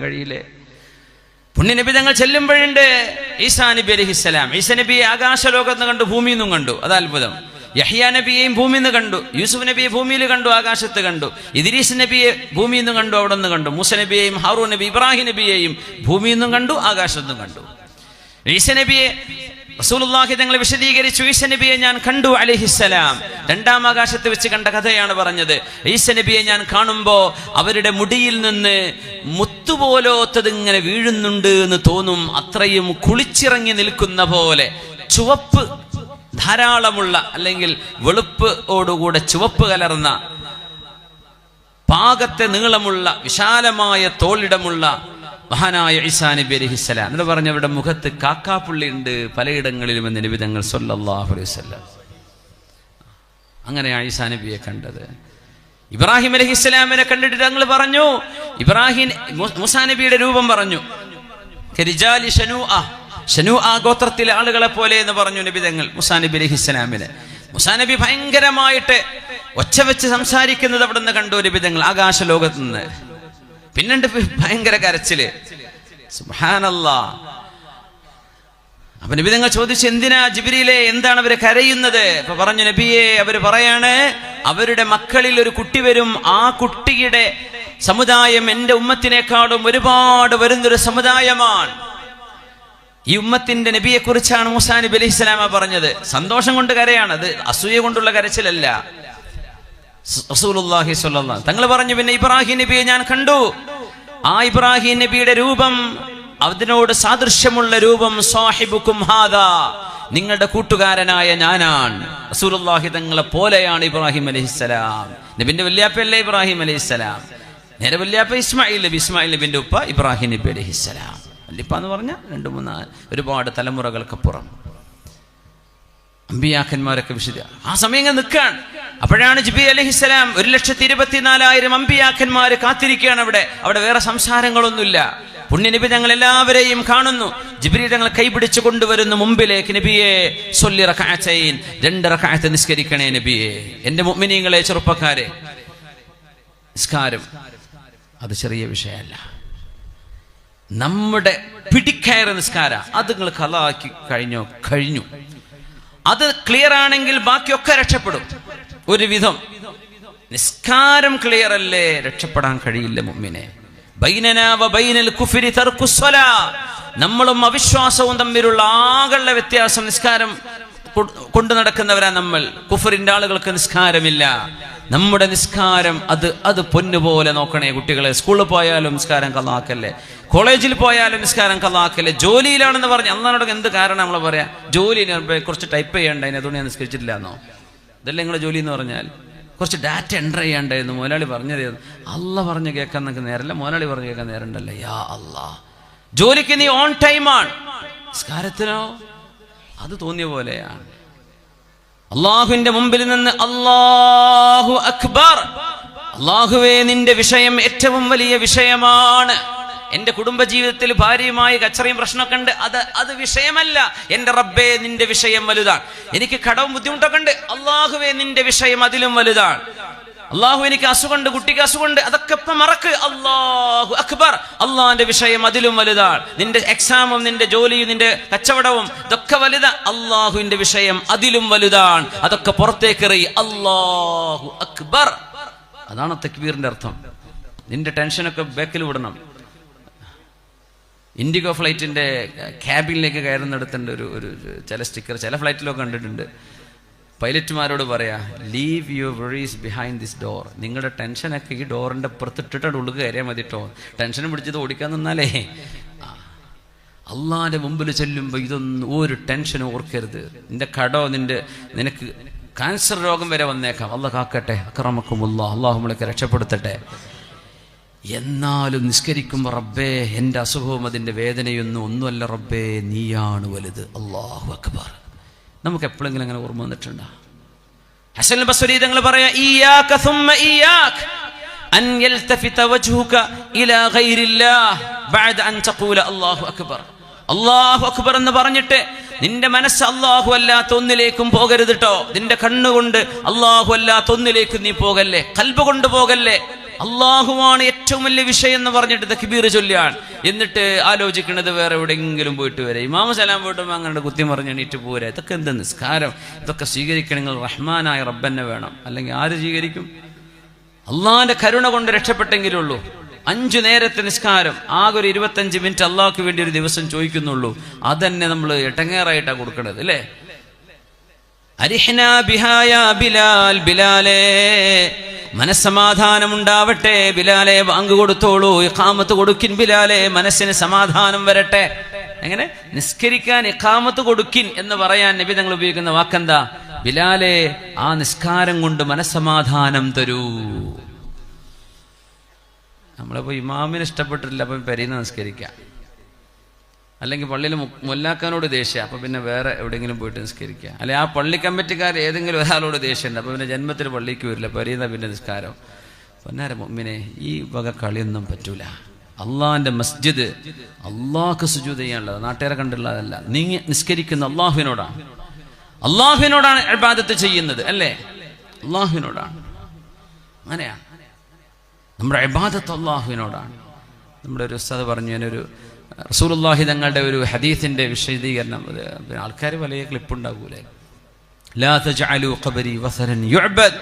കഴിയില്ലേ? പുണ്യനബി തങ്ങൾ ചെല്ലുമ്പോഴുണ്ട് ഈസാ നബി അലൈഹിസ്സലാം. ഈസാ നബിയെ ആകാശലോകത്ത് കണ്ടു, ഭൂമിയിൽ നിന്നും കണ്ടു. അത് അത്ഭുതം. യഹ്യാ നബിയെയും ഭൂമിയിൽ നിന്ന് കണ്ടു, യൂസുഫ് നബിയെ ഭൂമിയിൽ കണ്ടു, ആകാശത്ത് കണ്ടു. ഇദ്രീസ് നബിയെ ഭൂമിയിൽ നിന്ന് കണ്ടു, അവിടെ നിന്ന് കണ്ടു. മൂസ നബിയെയും ഹാറൂൻ നബി ഇബ്രാഹിം നബിയെയും ഭൂമിയിൽ നിന്നും കണ്ടു, ആകാശത്ത് നിന്നും കണ്ടു. ഈസാ നബിയെ റസൂലുള്ളാഹി തങ്ങൾ വിശദീകരിച്ചു. ഈസാ നബിയെ ഞാൻ കണ്ടു അലൈഹിസ്സലാം. രണ്ടാം ആകാശത്ത് വെച്ച് കണ്ട കഥയാണ് പറഞ്ഞത്. ഈസാ നബിയെ ഞാൻ കാണുമ്പോൾ അവരുടെ മുടിയിൽ നിന്ന് മുത്തുപോലോത്തത് ഇങ്ങനെ വീഴുന്നുണ്ട് എന്ന് തോന്നും. അത്രയും കുളിച്ചിറങ്ങി നിൽക്കുന്ന പോലെ ചുവപ്പ് ധാരാളമുള്ള, അല്ലെങ്കിൽ വെളുപ്പോടുകൂടെ ചുവപ്പ് കലർന്ന, പാകത്തെ നീളമുള്ള വിശാലമായ തോളിടമുള്ള മഹാനായ ഈസാ നബി അലൈഹിസ്സലാം. എന്നിട്ട് പറഞ്ഞു അവരുടെ മുഖത്ത് കാക്കാപ്പുള്ളി ഉണ്ട് പലയിടങ്ങളിലും എന്ന് നബി തങ്ങൾ സ്വല്ലല്ലാഹു അലൈഹി വസല്ലം. അങ്ങനെയാണ് ഈസാ നബിയെ കണ്ടത്. ഇബ്രാഹിം അലൈഹിസ്സലാമിനെ കണ്ടിട്ട് തങ്ങൾ പറഞ്ഞു, ഇബ്രാഹിം മൂസാ നബിയുടെ രൂപം പറഞ്ഞു. കരിജാലി ശനൂഅ ഗോത്രത്തിലെ ആളുകളെ പോലെ എന്ന് പറഞ്ഞു നബി തങ്ങൾ മൂസാ നബി അലൈഹിസ്സലാമിനെ. മൂസാ നബി ഭയങ്കരമായിട്ട് ഒച്ച വെച്ച് സംസാരിക്കുന്നത് അവിടെ നിന്ന് കണ്ടു നബി തങ്ങൾ ആകാശ ലോകത്ത് നിന്ന്. പിന്നെണ്ട് ഭയങ്കര കരച്ചില്. സുബ്ഹാനല്ലാഹ്. അപ്പൊ നബി തങ്ങൾ ചോദിച്ചു, എന്തിനാ ജിബ്രീലേ, എന്താണ് അവര് കരയുന്നത്? അപ്പൊ പറഞ്ഞു, നബിയെ, അവര് പറയാണ് അവരുടെ മക്കളിൽ ഒരു കുട്ടി വരും, ആ കുട്ടിയുടെ സമുദായം എന്റെ ഉമ്മത്തിനേക്കാളും ഒരുപാട് വരുന്നൊരു സമുദായമാണ്. ഈ ഉമ്മത്തിന്റെ നബിയെ കുറിച്ചാണ് മൂസാ നബി അലൈഹിസ്സലാം പറഞ്ഞത്. സന്തോഷം കൊണ്ട് കരയാണ്, അത് അസൂയ കൊണ്ടുള്ള കരച്ചിലല്ല. റസൂലുള്ളാഹി സ്വല്ലല്ലാഹു തങ്ങൾ പറഞ്ഞു, പിന്നെ ഇബ്രാഹിം നബിയെ ഞാൻ കണ്ടു. ആ ഇബ്രാഹിം നബിയുടെ രൂപം, അതിനോട് സാദൃശ്യമുള്ള രൂപം, സാഹിബുക്കും ഹാദാ, നിങ്ങളുടെ കൂട്ടുകാരനായ ഞാനാണ്. റസൂലുള്ളാഹി തങ്ങളെ പോലെയാണ് ഇബ്രാഹിം അലൈഹിസ്സലാം. നബിന്റെ വല്യാപ്പയല്ലേ ഇബ്രാഹിം അലൈഹിസ്സലാം? നേരെ വല്യാപ്പ ഇസ്മായിൽ നബി, ഇസ്മായിൽ നബിന്റെ ഉപ്പ ഇബ്രാഹിം നബി അലൈഹിസ്സലാം. വല്യപ്പ എന്ന് പറഞ്ഞ 2-3 ഒരുപാട് തലമുറകൾക്കപ്പുറം അമ്പിയാക്കന്മാരൊക്കെ വിശുദ്ധ ആ സമയം ഇങ്ങനെ നിൽക്കാൻ. അപ്പോഴാണ് ജിബ്രീൽ അലൈഹിസ്സലാം 1,24,000 അമ്പിയാക്കന്മാര് കാത്തിരിക്കുകയാണ് അവിടെ വേറെ സംസാരങ്ങളൊന്നുമില്ല. പുണ്യനബി തങ്ങൾ എല്ലാവരെയും കാണുന്നു. ജിബ്രീൽ തങ്ങൾ കൈപിടിച്ചു കൊണ്ടുവരുന്നു മുമ്പിലേക്ക്. നബിയെ സ്വല്ലി റകഅത്തൈൻ, 2 റകഅത്ത് നിസ്കരിക്കണേ നബിയെ. എന്റെ മുഅ്മിനീങ്ങളെ, ചെറുപ്പക്കാരെ, നിസ്കാരം അത് ചെറിയ വിഷയമല്ല. നമ്മുടെ പിടിക്കയറ് നിസ്കാര അത് നിങ്ങൾ ഖളാക്കി കഴിഞ്ഞു. അത് ക്ലിയർ ആണെങ്കിൽ ബാക്കിയൊക്കെ രക്ഷപ്പെടും. ഒരുവിധം നിസ്കാരം ക്ലിയർ അല്ലേ, രക്ഷപ്പെടാൻ കഴിയില്ല മുഅ്മിനെ. ബൈനനാ വ ബൈനൽ കുഫ്രി തർക്കുസ് സ്വലാ, നമ്മളും അവിശ്വാസവും തമ്മിലുള്ള ആകെയുള്ള വ്യത്യാസം നിസ്കാരം കൊണ്ടു നടക്കുന്നവരാ നമ്മൾ. കുഫറിന്റെ ആളുകൾക്ക് നിസ്കാരമില്ല. നമ്മുടെ നിസ്കാരം അത് പൊന്നുപോലെ നോക്കണേ കുട്ടികളെ. സ്കൂളിൽ പോയാലും നിസ്കാരം ഖളാക്കല്ലേ, കോളേജിൽ പോയാലും നിസ്കാരം ഖളാക്കല്ലേ. ജോലിയിലാണെന്ന് പറഞ്ഞ് അള്ളാഹുവിനോട് എന്ത് കാരണം നമ്മൾ പറയാ? ജോലി കുറച്ച് ടൈപ്പ് ചെയ്യണ്ടായിരുന്നു, അതുകൊണ്ട് ഞാൻ നിസ്കരിച്ചിട്ടില്ല എന്നോ? ഇതല്ലേ നിങ്ങളുടെ ജോലി എന്ന് പറഞ്ഞാൽ? കുറച്ച് ഡാറ്റ എൻ്റർ ചെയ്യണ്ടായിരുന്നു, മുതലാളി പറഞ്ഞത്. അള്ളാഹ് പറഞ്ഞു കേൾക്കാൻ നിങ്ങൾക്ക് നേരല്ല, മുതലാളി പറഞ്ഞു കേൾക്കാൻ നേരണ്ടല്ലോ. യാ അള്ളാഹ്, ജോലിക്ക് നീ ഓൺ ടൈമാണ്, നിസ്കാരത്തിനോ അത് തോന്നിയ പോലെയാണ്. അള്ളാഹുവിന്റെ മുമ്പിൽ നിന്ന് അല്ലാഹു അക്ബർ, അള്ളാഹുവേ നിന്റെ വിഷയം ഏറ്റവും വലിയ വിഷയമാണ്. എന്റെ കുടുംബജീവിതത്തിൽ ഭാര്യയുമായി കച്ചറയും പ്രശ്നമൊക്കെ ഉണ്ട്, അത് വിഷയമല്ല. എന്റെ റബ്ബേ നിന്റെ വിഷയം വലുതാണ്. എനിക്ക് കടവും ബുദ്ധിമുട്ടൊക്കെ ഉണ്ട്, അള്ളാഹുവേ നിന്റെ വിഷയം അതിലും വലുതാണ്. അള്ളാഹു എനിക്ക് അസുഖമുണ്ട്, കുട്ടിക്ക് അസുഖമുണ്ട്, അതൊക്കെ ഇപ്പം മറക്ക്. അല്ലാഹു അക്ബർ, അള്ളാഹിന്റെ വിഷയം അതിലും വലുതാണ്. നിന്റെ എക്സാമും നിന്റെ ജോലിയും നിന്റെ കച്ചവടവും ഇതൊക്കെ വലുതാ. അള്ളാഹുവിന്റെ വിഷയം അതിലും വലുതാണ്. അതൊക്കെ പുറത്തേക്കെറി. അല്ലാഹു അക്ബർ, അതാണ് തക്ബീറിന്റെ അർത്ഥം. നിന്റെ ടെൻഷനൊക്കെ ബാക്കിൽ വിടണം. ഇൻഡിഗോ ഫ്ലൈറ്റിന്റെ ക്യാബിനിലേക്ക് കയറുന്നിടത്തുണ്ട് ഒരു ചില സ്റ്റിക്കർ, ചില ഫ്ലൈറ്റിലൊക്കെ കണ്ടിട്ടുണ്ട്. പൈലറ്റുമാരോട് പറയാ, leave your worries behind this door. നിങ്ങളുടെ ടെൻഷനൊക്കെ ഈ ഡോറിന്റെ പുറത്തിട്ടിട്ട് ഉള്ളിൽ കയറിയാൽ മതിട്ടോ. ടെൻഷൻ പിടിച്ചത് ഓടിക്കാൻ നിന്നാലേ. അള്ളാന്റെ മുമ്പിൽ ചെല്ലുമ്പോൾ ഇതൊന്നും ഒരു ടെൻഷനും ഓർക്കരുത്. നിന്റെ കടോ, നിനക്ക് ക്യാൻസർ രോഗം വരെ വന്നേക്കാം, അള്ളാഹ് കാക്കട്ടെ. അക്രമക്കുമുല്ലാഹ്, അള്ളാഹു നമ്മളൊക്കെ രക്ഷപ്പെടുത്തട്ടെ. എന്നാലും നിസ്കരിക്കുമ്പോൾ റബ്ബേ എൻ്റെ അസുഖവും അതിൻ്റെ വേദനയൊന്നും ഒന്നുമല്ല റബ്ബേ, നീയാണ് വലുത്. അല്ലാഹു അക്ബർ. നമുക്ക് എപ്പോഴെങ്കിലും അങ്ങനെ ഓർമ്മ വന്നിട്ടുണ്ടോ? ഹസൻ ബസ്രി തങ്ങൾ പറയാ, ഇയ്യാക സുമ്മ ഇയ്യാക അൻ യൽതഫിത വജ്ഹുക ഇലാ ഗൈരില്ലാഹ് ബഅദ അൻ തഖൂല അല്ലാഹു അക്ബർ. അല്ലാഹു അക്ബർ എന്ന് പറഞ്ഞിട്ട് നിന്റെ മനസ്സ് അല്ലാഹു അല്ലാത്ത ഒന്നിലേക്കും പോകരുത് ട്ടോ. നിന്റെ കണ്ണുകൊണ്ട് അല്ലാഹു അല്ലാത്ത ഒന്നിലേക്കും നീ പോകല്ലേ, ഖൽബ് കൊണ്ട് പോകല്ലേ. അള്ളാഹുവാണ് ഏറ്റവും വലിയ വിഷയം എന്ന് പറഞ്ഞിട്ട് തക്ബീർ ചൊല്ലുകയാണ്. എന്നിട്ട് ആലോചിക്കുന്നത് വേറെ എവിടെയെങ്കിലും പോയിട്ട് വരെ ഇമാമ സലാം പോയിട്ട് അങ്ങനെ കുത്തി മറിഞ്ഞ് എണീറ്റ് പോരെ. ഇതൊക്കെ എന്ത് നിസ്കാരം? ഇതൊക്കെ സ്വീകരിക്കണമെങ്കിൽ റഹ്മാനായ റബ്ബന്നെ വേണം, അല്ലെങ്കിൽ ആര് സ്വീകരിക്കും? അള്ളാഹിന്റെ കരുണ കൊണ്ട് രക്ഷപ്പെട്ടെങ്കിലുള്ളൂ. 5 നേരത്തെ നിസ്കാരം ആകെ ഒരു 25 മിനിറ്റ് അള്ളാഹ്ക്ക് വേണ്ടി ഒരു ദിവസം ചോദിക്കുന്നുള്ളൂ. അതന്നെ നമ്മൾ എട്ടങ്ങേറായിട്ടാണ് കൊടുക്കണത് അല്ലേ? അരിഹ്നാ ബിഹായ ബിലാൽ, ബിലാലേ മനസ്സമാധാനം ഉണ്ടാവട്ടെ, ബിലാലെ ബാങ്ക് കൊടുത്തോളൂ, ഇഖാമത്ത് കൊടുക്കിൻ ബിലാലെ, മനസ്സിന് സമാധാനം വരട്ടെ. എങ്ങനെ നിസ്കരിക്കാൻ ഇഖാമത്ത് കൊടുക്കിൻ എന്ന് പറയാൻ നബി തങ്ങൾ ഉപയോഗിക്കുന്ന വാക്കെന്താ? ബിലാലെ ആ നിസ്കാരം കൊണ്ട് മനസ്സമാധാനം തരൂ. നമ്മളിപ്പോ ഇമാമിന് ഇഷ്ടപ്പെട്ടിട്ടില്ല, അപ്പം പെരീന്ന് നിസ്കരിക്കാം. അല്ലെങ്കിൽ പള്ളിയിൽ മൊല്ലാക്കാനോട് ദേഷ്യം, അപ്പൊ പിന്നെ വേറെ എവിടെയെങ്കിലും പോയിട്ട് നിസ്കരിക്കുക. അല്ലെ ആ പള്ളി കമ്മിറ്റിക്കാർ ഏതെങ്കിലും ഒരാളോട് ദേഷ്യമുണ്ട്, അപ്പൊ പിന്നെ ജന്മത്തിൽ പള്ളിക്ക് വരില്ല, പെരീന്ന പിന്നെ നിസ്കാരം. പൊന്നാര മുഅ്മിനെ, ഈ വക കളിയൊന്നും പറ്റൂല. അള്ളാഹിന്റെ മസ്ജിദ് അള്ളാഹ്ക്ക് സുജൂദ് ചെയ്യാനുള്ളത്, നാട്ടുകാരെ കണ്ടുള്ളതല്ല. നീ നിസ്കരിക്കുന്ന അള്ളാഹുവിനോടാണ്, അള്ളാഹുവിനോടാണ് ഇബാദത്ത് ചെയ്യുന്നത് അല്ലേ? അള്ളാഹുവിനോടാണ്. അങ്ങനെയാണ് നമ്മുടെ ഇബാദത്ത്, അള്ളാഹുവിനോടാണ്. നമ്മുടെ ഒരു ഉസ്താദ് പറഞ്ഞു, ഞാനൊരു റസൂലുള്ളാഹി തങ്ങളുടെ ഒരു ഹദീസിന്റെ വിശദീകരണം, ആൾക്കാർ വലിയ ക്ലിപ്പുണ്ടാകൂലേ, ലാ തജ്അലൂ ഖബരി വസനൻ യുഅബദ്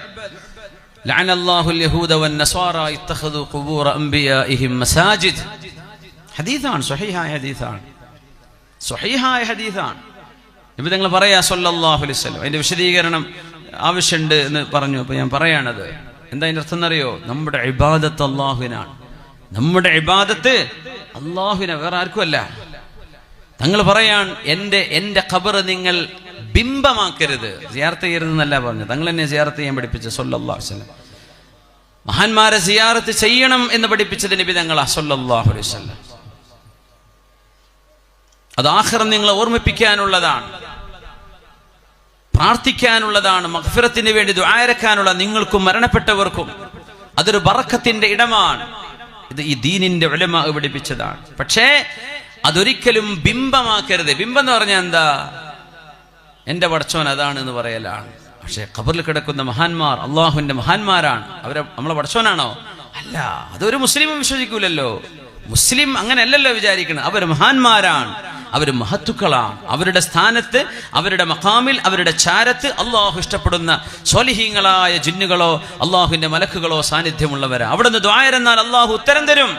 ലഅന അല്ലാഹുൽ യഹൂദ വന്നസ്വാറ ഇത്തഖദു ഖുബൂറ അംബിയാഇഹിം മസാജിദ്. ഹദീസാണ്, സ്വഹീഹായ ഹദീസാണ്, സ്വഹീഹായ ഹദീസാണ്. നബി തങ്ങൾ പറയാ സല്ലല്ലാഹു അലൈഹി വസല്ലം. അതിന്റെ വിശദീകരണം ആവശ്യമുണ്ട് എന്ന് പറഞ്ഞു. അപ്പോൾ ഞാൻ പറയാണത് എന്താ അതിന്റെ അർത്ഥം എന്നറിയോ? നമ്മുടെ ഇബാദത്ത് അല്ലാഹുവിനാണ്, നമ്മുടെ ഇബാദത്ത് അള്ളാഹുവിനെ, വേറെ ആർക്കും അല്ല. തങ്ങൾ പറയാൻ എന്റെ ഖബർ നിങ്ങൾ ബിംബമാക്കരുത്, സിയാറത്ത് ചെയ്യരുതെന്നല്ല പറഞ്ഞു. തങ്ങൾ എന്നെ സിയാറത്ത് ചെയ്യാൻ പഠിപ്പിച്ച സല്ലല്ലാഹു അലൈഹി വസല്ലം. മഹാന്മാരെ സിയാറത്ത് ചെയ്യണം എന്ന് പഠിപ്പിച്ചത് നബി തങ്ങളാ സല്ലല്ലാഹു അലൈഹി വസല്ലം. അത് ആഖിറം നിങ്ങളെ ഓർമ്മിപ്പിക്കാനുള്ളതാണ്, പ്രാർത്ഥിക്കാനുള്ളതാണ്, മഗ്ഫിറത്തിന് വേണ്ടി ദുആയിരക്കാനുള്ള നിങ്ങൾക്കും മരണപ്പെട്ടവർക്കും. അതൊരു ബറക്കത്തിന്റെ ഇടമാണ്. ഇത് ഈ ദീനിന്റെ ഉലമാ പഠിപ്പിച്ചതാണ്. പക്ഷേ അതൊരിക്കലും ബിംബമാക്കരുത്. ബിംബം എന്ന് പറഞ്ഞാൽ എന്താ? എന്റെ പടച്ചോൻ അതാണ് എന്ന് പറയലാണ്. പക്ഷെ ഖബറിൽ കിടക്കുന്ന മഹാന്മാർ അള്ളാഹുവിന്റെ മഹാന്മാരാണ്. അവരെ നമ്മളെ പടച്ചോനാണോ? അല്ല. അതൊരു മുസ്ലിമും വിശ്വസിക്കൂലല്ലോ. മുസ്ലിം അങ്ങനെയല്ലല്ലോ വിചാരിക്കണം. അവർ മഹാന്മാരാണ്, അവർ മഹത്തുക്കളാണ്. അവരുടെ സ്ഥാനത്ത്, അവരുടെ മഖാമിൽ, അവരുടെ ചാരത്ത് അള്ളാഹു ഇഷ്ടപ്പെടുന്ന സ്വാലിഹീങ്ങളായ ജിന്നുകളോ അള്ളാഹുവിന്റെ മലക്കുകളോ സാന്നിധ്യമുള്ളവരാ. അവിടെ നിന്ന് ദുആ എന്നാൽ അള്ളാഹു ഉത്തരം തരും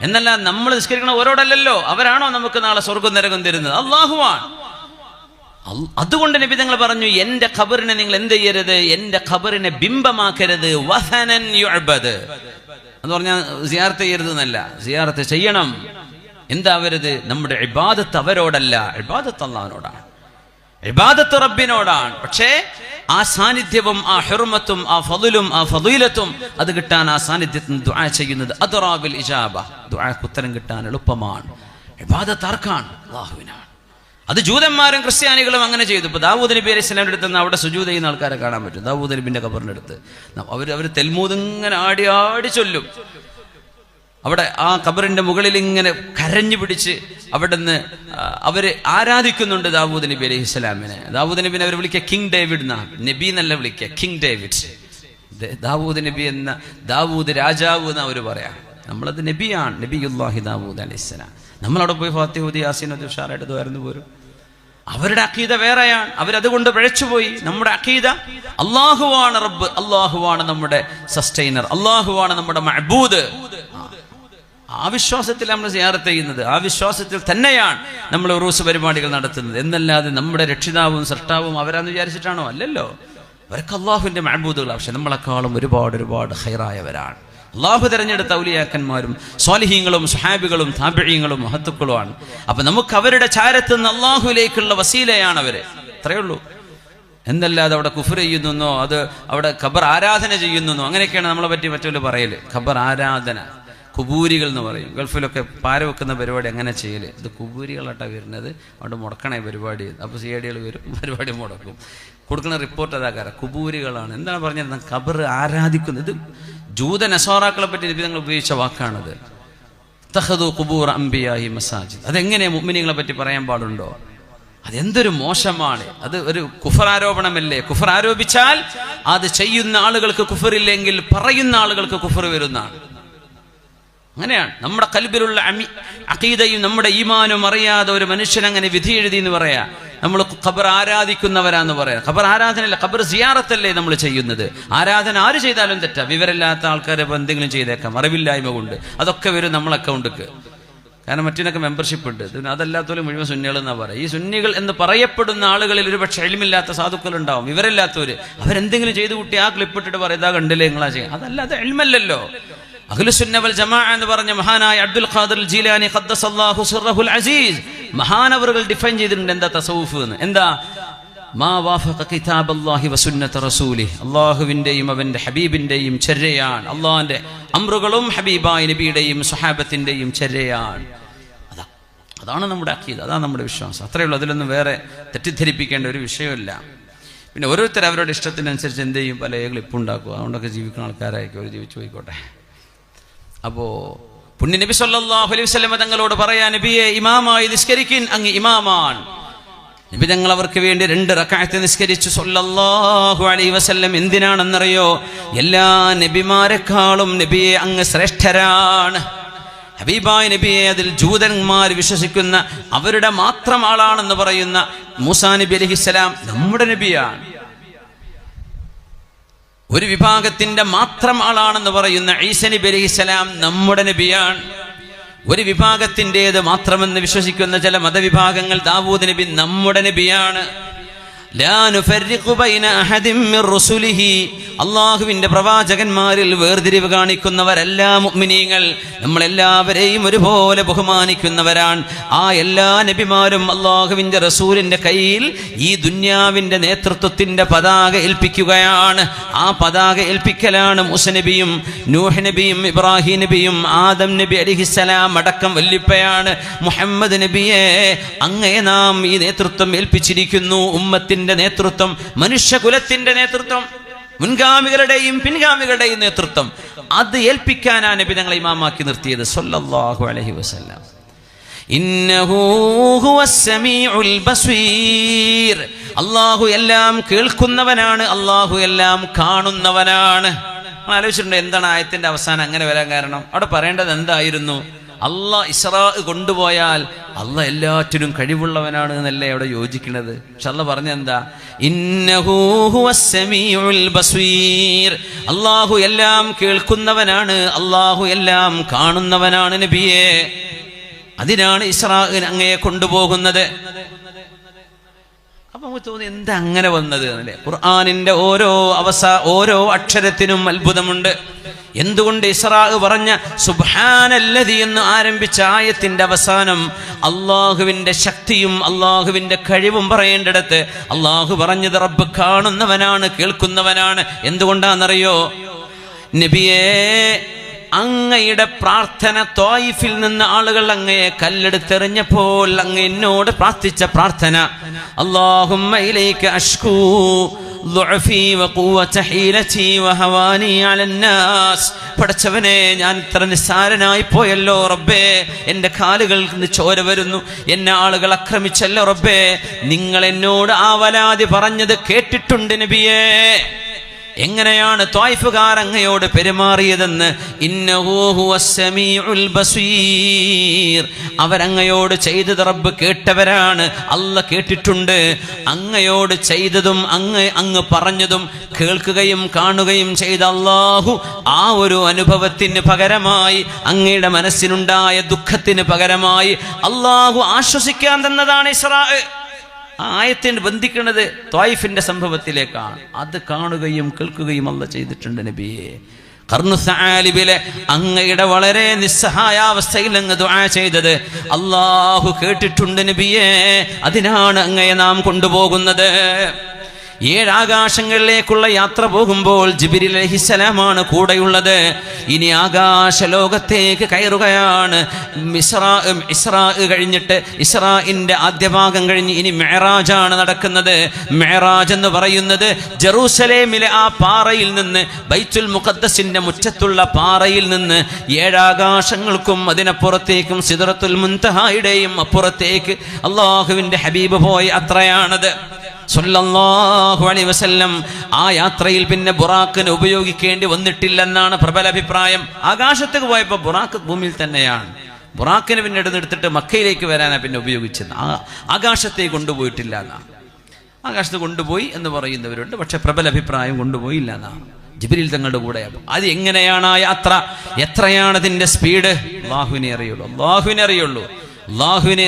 എന്നല്ല. നമ്മൾ നിസ്കരിക്കണ ഓരോടല്ലല്ലോ. അവരാണോ നമുക്ക് നാളെ സ്വർഗ്ഗം നരകം തരുന്നത്? അള്ളാഹുവാണ്. അതുകൊണ്ട് നബി തങ്ങൾ പറഞ്ഞു, എന്റെ ഖബറിനെ നിങ്ങൾ എന്ത് ചെയ്യരുത്? എന്റെ ഖബറിനെ ബിംബമാക്കരുത്. വസനൻ യുഅബദ് എന്ന് പറഞ്ഞാൽ സിയാറത്ത് ചെയ്യരുത് എന്നല്ല, സിയാറത്ത് ചെയ്യണം. എന്താവരുത്? നമ്മുടെ ഇബാദത്ത് അവരോടല്ല, ഇബാദത്ത് അല്ലാഹുവിനോടാണ്, ഇബാദത്ത് റബ്ബിനോടാണ്. പക്ഷേ ആ സാന്നിധ്യവും ആ ഹുർമത്തും ആ ഫളുലും ആ ഫളീലത്തും അത് കിട്ടാൻ ആ സാന്നിധ്യത്തിൽ ദുആ ചെയ്യുന്നത് അദ്റാബിൽ ഇജാബ, ദുആക്ക് ഉത്തരം കിട്ടാൻ എളുപ്പമാണ്. ഇബാദത്ത് ആർക്കാണ്? അല്ലാഹുവിനാണ്. അത് ജൂതന്മാരും ക്രിസ്ത്യാനികളും അങ്ങനെ ചെയ്തു. ഇപ്പൊ ദാവൂദ് നബി അലൈഹി സ്വലാമിന്റെ അടുത്ത് നിന്ന് അവിടെ സുജൂദ് ചെയ്യുന്ന ആൾക്കാരെ കാണാൻ പറ്റും. ദാവൂദ് നബിന്റെ ഖബറിന്റെ അടുത്ത് അവർ തെൽമൂദ് ഇങ്ങനെ ആടി ആടി ചൊല്ലും. അവിടെ ആ ഖബറിന്റെ മുകളിൽ ഇങ്ങനെ കരഞ്ഞു പിടിച്ച് അവിടെ നിന്ന് അവര് ആരാധിക്കുന്നുണ്ട് ദാവൂദ് നബി അലൈഹി സ്വലാമിനെ. ദാവൂദ് നബിനെ അവർ വിളിക്കുക കിങ് ഡേവിഡ് എന്നാ, നബി എന്നല്ല വിളിക്കുക, കിങ് ഡേവിഡ്. ദാവൂദ് നബി എന്ന, ദാവൂദ് രാജാവ് എന്ന് അവർ പറയാം. നമ്മളത് നബിയാണ്, നബിയുല്ലാഹി ദാവൂദ് അലൈഹിസ്സലാം. നമ്മളവിടെ പോയി ഫാത്തിഹ യാസീൻ ഉഷാറായിട്ട് ദ്വാരന്ന് പോരും. അവരുടെ അഖീദ വേറെയാണ്, അവരതുകൊണ്ട് പിഴച്ചുപോയി. നമ്മുടെ അഖീദ അള്ളാഹുവാണ് റബ്ബ്, അള്ളാഹുവാണ് നമ്മുടെ സസ്റ്റൈനർ, അള്ളാഹുവാണ് നമ്മുടെ മഅബൂദ്. ആ വിശ്വാസത്തിൽ നമ്മൾ സിയാറത്ത് ചെയ്യുന്നത്, ആ വിശ്വാസത്തിൽ തന്നെയാണ് നമ്മൾ ഉറൂസ് പരിപാടികൾ നടത്തുന്നത്. എന്നല്ലാതെ നമ്മുടെ രക്ഷിതാവും സൃഷ്ടാവും അവരാന്ന് വിചാരിച്ചിട്ടാണോ? അല്ലല്ലോ. അവർക്ക് അള്ളാഹുവിന്റെ മഅബൂദുകളാണ്. പക്ഷെ നമ്മളെക്കാളും ഒരുപാട് ഒരുപാട് ഖൈറായവരാണ്. അള്ളാഹു തെരഞ്ഞെടുത്ത ഔലിയാക്കന്മാരും സ്വാലിഹീങ്ങളും സുഹാബികളും താബിഈങ്ങളും മഹത്തുക്കളുമാണ്. അപ്പൊ നമുക്ക് അവരുടെ ചാരത്ത് നിന്ന് അള്ളാഹുവിലേക്കുള്ള വസീലയാണ് അവര്. അത്രയേ ഉള്ളൂ. എന്നല്ലാതെ അവിടെ കുഫർ ചെയ്യുന്നോ, അത് അവിടെ ഖബർ ആരാധന ചെയ്യുന്നോ, അങ്ങനെയൊക്കെയാണ് നമ്മളെ പറ്റി മറ്റൊരു പറയല്. ഖബർ ആരാധന, കുബൂരികൾ എന്ന് പറയും. ഗൾഫിലൊക്കെ പാര വെക്കുന്ന പരിപാടി അങ്ങനെ ചെയ്യല്. ഇത് കുബൂരികളായിട്ടാണ് വരുന്നത്, അവിടെ മുടക്കണേ പരിപാടി. അപ്പോൾ CID വരും, പരിപാടി മുടക്കും. കൊടുക്കുന്ന റിപ്പോർട്ട് അതാക്കാര കുബൂരികളാണ്. എന്താണ് പറഞ്ഞിരുന്നത്? ഖബർ ആരാധിക്കുന്നത്. ജൂത നസാറാക്കളെ പറ്റി നബി തങ്ങൾ ഉപയോഗിച്ച വാക്കാണത്. തഖദു ഖുബൂറ അംബിയാഇ മസാജിദ്. അതെങ്ങനെ മുഅ്മിനീങ്ങളെ പറ്റി പറയാൻ പാടുണ്ടോ? അതെന്തൊരു മോശമാണ്. അത് ഒരു കുഫർ ആരോപണമല്ലേ? കുഫർ ആരോപിച്ചാൽ അത് ചെയ്യുന്ന ആളുകൾക്ക് കുഫറില്ലെങ്കിൽ പറയുന്ന ആളുകൾക്ക് കുഫർ വരുന്നതാണ്. അങ്ങനെയാണ് നമ്മുടെ കൽബിലുള്ള അഖീദയും നമ്മുടെ ഈമാനും അറിയാതെ ഒരു മനുഷ്യൻ അങ്ങനെ വിധി എഴുതി എന്ന് പറയാ. നമ്മൾ ഖബർ ആരാധിക്കുന്നവരാന്ന് പറയാം. ഖബർ ആരാധനയല്ല, ഖബർ സിയാറത്തല്ലേ നമ്മൾ ചെയ്യുന്നത്. ആരാധന ആര് ചെയ്താലും തെറ്റാ. വിവരമില്ലാത്ത ആൾക്കാരെ എന്തെങ്കിലും ചെയ്തേക്കാം, അറിവില്ലായ്മ കൊണ്ട്. അതൊക്കെ വരും നമ്മളെ അക്കൗണ്ടിക്ക്. കാരണം മറ്റിനൊക്കെ മെമ്പർഷിപ്പ് ഉണ്ട്. അതല്ലാത്തവരും മുഴുവൻ സുന്നികൾ എന്നാ പറയാം. ഈ സുന്നികൾ എന്ന് പറയപ്പെടുന്ന ആളുകളിൽ ഒരു പക്ഷേ ഇൽമില്ലാത്ത സാധുക്കൾ ഉണ്ടാവും, വിവരമില്ലാത്തവര്. അവരെന്തെങ്കിലും ചെയ്തു കൂട്ടി ആ ക്ലിപ്പിട്ടിട്ട് പറയതാ കണ്ടില്ലേ നിങ്ങളാ ചെയ്യാം. അതല്ലാതെ ഇൽമല്ലല്ലോ. അഹ്ലുസുന്ന വൽ ജമാഅ എന്ന് പറഞ്ഞ മഹാനായ അബ്ദുൽ ഖാദിർ ജീലാനി ഖദ്ദസല്ലാഹു സിർറഹുൽ അസീസ് മഹാനവറുകൾ ഡിഫൈൻ ചെയ്തിട്ടുണ്ട് എന്താ തസവുഫ് എന്ന്. എന്താ? മാ വാഫഖ കിതാബല്ലാഹി വസുന്നത റസൂലിഹി, അല്ലാഹുവിന്റെയും അവന്റെ ഹബീബിന്റെയും ചര്യയാണ്. അല്ലാഹുവിന്റെ അംറുകളും ഹബീബായ നബിയുടെയും സ്വഹാബത്തിന്റെയും ചര്യയാണ്. അതാണ് നമ്മുടെ അഖീദ, അതാണ് നമ്മുടെ വിശ്വാസം. അത്രയേ ഉള്ളൂ. അതിലൊന്നും വേറെ തെറ്റിദ്ധരിപ്പിക്കേണ്ട ഒരു വിഷയമില്ല. പിന്നെ ഓരോരുത്തർ അവരുടെ ഇഷ്ടത്തിനനുസരിച്ച് എന്ത് ചെയ്യും, പല ക്ലിപ്പുണ്ടാക്കുക. അതുകൊണ്ടൊക്കെ ജീവിക്കുന്ന ആൾക്കാരായിരിക്കും, അവർ ജീവിച്ചു പോയിക്കോട്ടെ. അപ്പോ പുണ്യ നബി സല്ലല്ലാഹു അലൈഹി വസല്ലം തങ്ങളോട് പറയാ, നബിയെ ഇമാമായി നിസ്കരിക്കിൻ, അങ്ങ് ഇമാമാണ്. നബി തങ്ങൾ അവർക്ക് വേണ്ടി 2 റക്അത്ത് നിസ്കരിച്ചു സല്ലല്ലാഹു അലൈഹി വസല്ലം. എന്തിനാണെന്നറിയോ? എല്ലാ നബിമാരെക്കാളും നബിയെ അങ്ങ് ശ്രേഷ്ഠരാണ്. ഹബീബായ നബിയെ അതിൽ ജൂതന്മാർ വിശ്വസിക്കുന്ന അവരുടെ മാത്രം ആളാണെന്ന് പറയുന്ന മൂസാ നബി അലൈഹിസ്സലാം നമ്മുടെ നബിയാണ്. ഒരു വിഭാഗത്തിന്റെ മാത്രം ആളാണെന്ന് പറയുന്ന ഈസാ നബി അലൈഹിസ്സലാം നമ്മുടെ നബിയാണ്. ഒരു വിഭാഗത്തിൻ്റെത് മാത്രമെന്ന് വിശ്വസിക്കുന്ന ചില മതവിഭാഗങ്ങൾ ദാവൂദ് നബി നമ്മുടെ നബിയാണ്. അള്ളാഹുവിന്റെ പ്രവാചകന്മാരിൽ വേർതിരിവ് കാണിക്കുന്നവരല്ല മുഅ്മിനീങ്ങൾ. നമ്മളെല്ലാവരെയും ഒരുപോലെ ബഹുമാനിക്കുന്നവരാണ്. ആ എല്ലാ നബിമാരും അള്ളാഹുവിന്റെ റസൂലിന്റെ കയ്യിൽ ഈ ദുന്യാവിന്റെ നേതൃത്വത്തിന്റെ പതാക ഏൽപ്പിക്കുകയാണ്. ആ പതാക ഏൽപ്പിക്കലാണ് മൂസ നബിയും നൂഹ് നബിയും ഇബ്രാഹിം നബിയും ആദം നബി അലൈഹിസ്സലാം അടക്കം വല്ലിപ്പയാണ് മുഹമ്മദ് നബിയെ അങ്ങയെ നാം ഈ നേതൃത്വം ഏൽപ്പിച്ചിരിക്കുന്നു. ഉമ്മത്തിന്റെ നേതൃത്വം, മനുഷ്യകുലത്തിന്റെ നേതൃത്വം, മുൻഗാമികളുടെയും പിൻഗാമികളുടെയും നേതൃത്വം, അത് ഏൽപ്പിക്കാനാ നബി തങ്ങളെ ഇമാമാക്കി നിർത്തിയത് സല്ലല്ലാഹു അലൈഹി വസല്ലം. ഇന്നഹു ഹുവസ് സമീഉൽ ബസീർ. അല്ലാഹു എല്ലാം കേൾക്കുന്നവനാണ്, അല്ലാഹു എല്ലാം കാണുന്നവനാണ്. ആലോചിച്ചിട്ടുണ്ട് എന്താണ് ആയത്തിന്റെ അവസാനം അങ്ങനെ വരാൻ കാരണം? അവിടെ പറയേണ്ടത് എന്തായിരുന്നു? അള്ളാഹ് ഇസ്രാ കൊണ്ടുപോയാൽ അള്ളാഹ് എല്ലാറ്റിനും കഴിവുള്ളവനാണ് എന്നല്ലേ അവിടെ യോജിക്കുന്നത്. പക്ഷെ അള്ളാഹ് പറഞ്ഞെന്താ? ഇന്നഹു ഹുവസ് സമീഉൽ ബസീർ. അള്ളാഹു എല്ലാം കേൾക്കുന്നവനാണ്, അള്ളാഹു എല്ലാം കാണുന്നവനാണ് നബിയെ. അതിനാണ് ഇസ്രാ അങ്ങയെ കൊണ്ടുപോകുന്നത്. അപ്പൊ നമുക്ക് തോന്നി എന്താ അങ്ങനെ വന്നത് എന്നല്ലേ. ഖുർആനിന്റെ ഓരോ അക്ഷരത്തിനും അത്ഭുതമുണ്ട്. എന്തുകൊണ്ട് ഇസ്രാ പറഞ്ഞ സുബ്ഹാനല്ലദി എന്ന് ആരംഭിച്ച ആയത്തിന്റെ അവസാനം അള്ളാഹുവിന്റെ ശക്തിയും അള്ളാഹുവിന്റെ കഴിവും പറയേണ്ടിടത്ത് അള്ളാഹു പറഞ്ഞത് റബ്ബ് കാണുന്നവനാണ്, കേൾക്കുന്നവനാണ്. എന്തുകൊണ്ടാണെന്നറിയോ? നബിയേ, അങ്ങയുടെ പ്രാർത്ഥന ത്വായിഫിൽ നിന്ന് ആളുകൾ അങ്ങയെ കല്ലെടുത്തെറിഞ്ഞപ്പോൾ അങ്ങ് എന്നോട് പ്രാർത്ഥിച്ച പ്രാർത്ഥന, അല്ലാഹുമ്മ ഇലൈക അഷ്കൂ ളുഅഫി വഖുവത ഹീലതി വഹവാനി അലന്നാസ്. പടച്ചവനെ, ഞാൻ ഇത്ര നിസ്സാരനായി പോയല്ലോ റബ്ബേ, എൻ്റെ കാലുകളിൽ നിന്ന് ചോര വരുന്നു, എന്നെ ആളുകൾ ആക്രമിച്ചല്ലോ റബ്ബേ. നിങ്ങൾ എന്നോട് ആവലാതി പറഞ്ഞത് കേട്ടിട്ടുണ്ട് നബിയേ. എങ്ങനെയാണ് ത്വായിഫുകാർ അങ്ങയോട് പെരുമാറിയതെന്ന്? ഇന്നഹു ഹുവസ് സമീഉൽ ബസീർ. അവരങ്ങയോട് ചെയ്തത് റബ്ബ് കേട്ടവരാണ്, അല്ലാഹ് കേട്ടിട്ടുണ്ട്. അങ്ങയോട് ചെയ്തതും അങ്ങ് പറഞ്ഞതും കേൾക്കുകയും കാണുകയും ചെയ്ത അല്ലാഹു ആ ഒരു അനുഭവത്തിന് പകരമായി, അങ്ങയുടെ മനസ്സിനുണ്ടായ ദുഃഖത്തിന് പകരമായി അല്ലാഹു ആശ്വസിക്കാൻ തന്നതാണ് ഇസ്രാ. ആയത്തിന് ബന്ധിക്കുന്നത് ത്വായിഫിന്റെ സംഭവത്തിലേക്കാണ്. അത് കാണുകയും കേൾക്കുകയും അല്ലാഹ് ചെയ്തിട്ടുണ്ട് നബിയെ. ഖർനു സആലിബിലെ അങ്ങയുടെ വളരെ നിസ്സഹായാവസ്ഥയിൽ അങ്ങ് ദുആ ചെയ്തത് അല്ലാഹു കേട്ടിട്ടുണ്ട് നബിയെ. അതിനാണ് അങ്ങയെ നാം കൊണ്ടുപോകുന്നത്. 7 ആകാശങ്ങളിലേക്കുള്ള യാത്ര പോകുമ്പോൾ ജിബ്രീൽ അലൈഹിസ്സലാമാണ് കൂടെയുള്ളത്. ഇനി ആകാശലോകത്തേക്ക് കയറുകയാണ്. ഇസ്രാ കഴിഞ്ഞിട്ട് ഇസ്രാഇന്റെ ആദ്യ ഭാഗം കഴിഞ്ഞ് ഇനി മെഹറാജാണ് നടക്കുന്നത്. മെഹറാജ് എന്ന് പറയുന്നത് ജെറൂസലേമിലെ ആ പാറയിൽ നിന്ന്, ബൈത്തുൽ മുഖദ്ദസിന്റെ മുറ്റത്തുള്ള പാറയിൽ നിന്ന് 7 ആകാശങ്ങൾക്കും അതിനപ്പുറത്തേക്കും സിദ്റത്തുൽ മുൻതഹായുടെയും അപ്പുറത്തേക്ക് അള്ളാഹുവിന്റെ ഹബീബ് പോയി അത്രയാണത്. സ്വല്ലല്ലാഹു അലൈഹി വസല്ലം ആ യാത്രയിൽ പിന്നെ ബുറാക്കിനെ ഉപയോഗിക്കേണ്ടി വന്നിട്ടില്ലെന്നാണ് പ്രബല അഭിപ്രായം. ആകാശത്തേക്ക് പോയപ്പോൾ ബുറാക്ക് ഭൂമിയിൽ തന്നെയാണ്. ബുറാക്കിനെ പിന്നെ എടുത്തിട്ട് മക്കയിലേക്ക് വരാനാണ് പിന്നെ ഉപയോഗിച്ചത്. ആകാശത്തേക്ക് കൊണ്ടുപോയിട്ടില്ല എന്നാ. ആകാശത്ത് കൊണ്ടുപോയി എന്ന് പറയുന്നവരുണ്ട്, പക്ഷെ പ്രബല അഭിപ്രായം കൊണ്ടുപോയില്ല എന്നാ. ജിബ്രീൽ തങ്ങളുടെ കൂടെ. അത് എങ്ങനെയാണ് ആ യാത്ര, എത്രയാണ് അതിന്റെ സ്പീഡ്? അല്ലാഹുവിനെ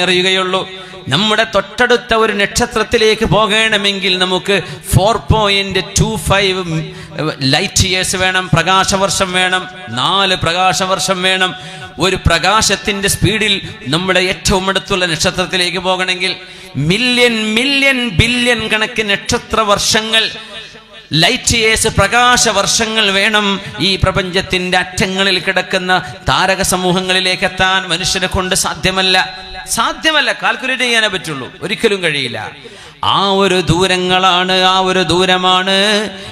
അറിയുകയുള്ളൂ. നമ്മുടെ തൊട്ടടുത്ത ഒരു നക്ഷത്രത്തിലേക്ക് പോകണമെങ്കിൽ നമുക്ക് 4.25 ലൈറ്റ് ഇയേഴ്സ് വേണം, പ്രകാശവർഷം വേണം, 4 പ്രകാശവർഷം വേണം. ഒരു പ്രകാശത്തിന്റെ സ്പീഡിൽ നമ്മുടെ ഏറ്റവും അടുത്തുള്ള നക്ഷത്രത്തിലേക്ക് പോകണമെങ്കിൽ മില്യൺ ബില്യൺ കണക്കിന് നക്ഷത്ര വർഷങ്ങൾ, ലൈറ്റ് ഇയേഴ്സ്, പ്രകാശവർഷങ്ങൾ വേണം ഈ പ്രപഞ്ചത്തിന്റെ അറ്റങ്ങളിൽ കിടക്കുന്ന താരക സമൂഹങ്ങളിലേക്ക് എത്താൻ. മനുഷ്യനെ കൊണ്ട് സാധ്യമല്ല. കാൽക്കുലേറ്റ് ചെയ്യാനേ പറ്റുള്ളൂ, ഒരിക്കലും കഴിയില്ല. ആ ഒരു ദൂരമാണ്.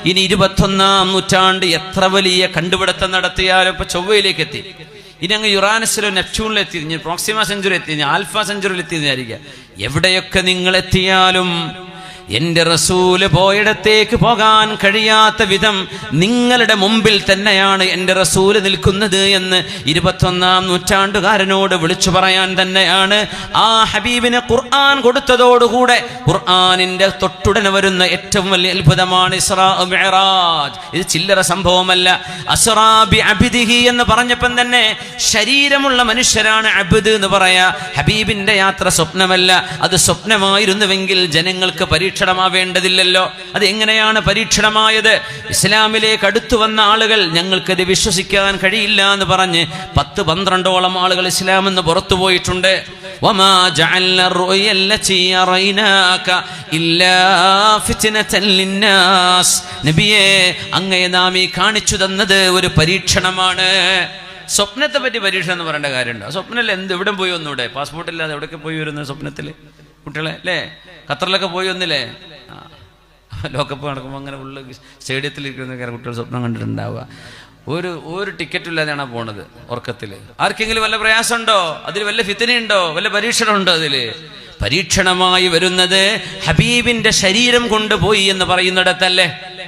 ഇനി 21-ാം നൂറ്റാണ്ട് എത്ര വലിയ കണ്ടുപിടുത്തം നടത്തിയാലും ഇപ്പൊ ചൊവ്വയിലേക്ക് എത്തി, ഇനി അങ്ങ് യുറാനസിലോ നെപ്റ്റ്യൂണിലോ എത്തി, ഇനി പ്രോക്സിമ സെഞ്ചുറി എത്തി, ഇനി ആൽഫ സെഞ്ചുറിയിൽ എത്തിയെന്നായിരിക്കുക. എവിടെയൊക്കെ നിങ്ങൾ എത്തിയാലും എന്റെ റസൂല് പോയിടത്തേക്ക് പോകാൻ കഴിയാത്ത വിധം നിങ്ങളുടെ മുമ്പിൽ തന്നെയാണ് എന്റെ റസൂല് നിൽക്കുന്നത് എന്ന് 21-ാം നൂറ്റാണ്ടുകാരനോട് വിളിച്ചു പറയാൻ തന്നെയാണ് ആ ഹബീബിന് ഖുർആൻ കൊടുത്തതോടുകൂടെ ഖുർആനിന്റെ തൊട്ടുടനെ വരുന്ന ഏറ്റവും വലിയ അത്ഭുതമാണ് ഇസ്രാ മിഅ്റാജ്. ഇത് ചില്ലറ സംഭവമല്ല. അസ്റാ ബി അബ്ദിഹി എന്ന് പറഞ്ഞപ്പം തന്നെ ശരീരമുള്ള മനുഷ്യരാണ് അബ്ദ് എന്ന് പറയാ. ഹബീബിന്റെ യാത്ര സ്വപ്നമല്ല. അത് സ്വപ്നമായിരുന്നുവെങ്കിൽ ജനങ്ങൾക്ക് പരീക്ഷണമാവേണ്ടതില്ലല്ലോ. അത് എങ്ങനെയാണ് പരീക്ഷണമായത്? ഇസ്ലാമിലേക്ക് അടുത്തു വന്ന ആളുകൾ ഞങ്ങൾക്കത് വിശ്വസിക്കാൻ കഴിയില്ല എന്ന് പറഞ്ഞ് 10-12ഓളം ആളുകൾ ഇസ്ലാം എന്ന് പുറത്തു പോയിട്ടുണ്ട്. വമാ ജഅൽന الرؤيا التي أريناك إلا فتنة للناس. നബിയേ, അങ്ങയെ നാം ഈ കാണിച്ചു തന്നത് ഒരു പരീക്ഷണമാണ്. സ്വപ്നത്തെ പറ്റി പരീക്ഷണം എന്ന് പറയേണ്ട കാര്യമുണ്ടോ? സ്വപ്നത്തിൽ എവിടെ പോയി ഒന്നൂടെ? പാസ്പോർട്ട് ഇല്ലാതെ എവിടെയൊക്കെ പോയി വരുന്നത് സ്വപ്നത്തിൽ? കുട്ടികളെ അല്ലേ, ഖത്തറിലൊക്കെ പോയി ഒന്നില്ലേ? ലോകകപ്പ് നടക്കുമ്പോൾ അങ്ങനെ ഉള്ള സ്റ്റേഡിയത്തിൽ ഇരിക്കുന്ന കുട്ടികൾ സ്വപ്നം കണ്ടിട്ടുണ്ടാവുക. ഒരു ടിക്കറ്റും ഇല്ലാതെയാണ് പോണത് ഉറക്കത്തിൽ. ആർക്കെങ്കിലും വല്ല പ്രയാസമുണ്ടോ? അതിൽ വല്ല ഫിത്നയുണ്ടോ? വല്ല പരീക്ഷണമുണ്ടോ? അതില് പരീക്ഷണമായി വരുന്നത് ഹബീബിന്റെ ശരീരം കൊണ്ടുപോയി എന്ന് പറയുന്നിടത്തല്ലേ,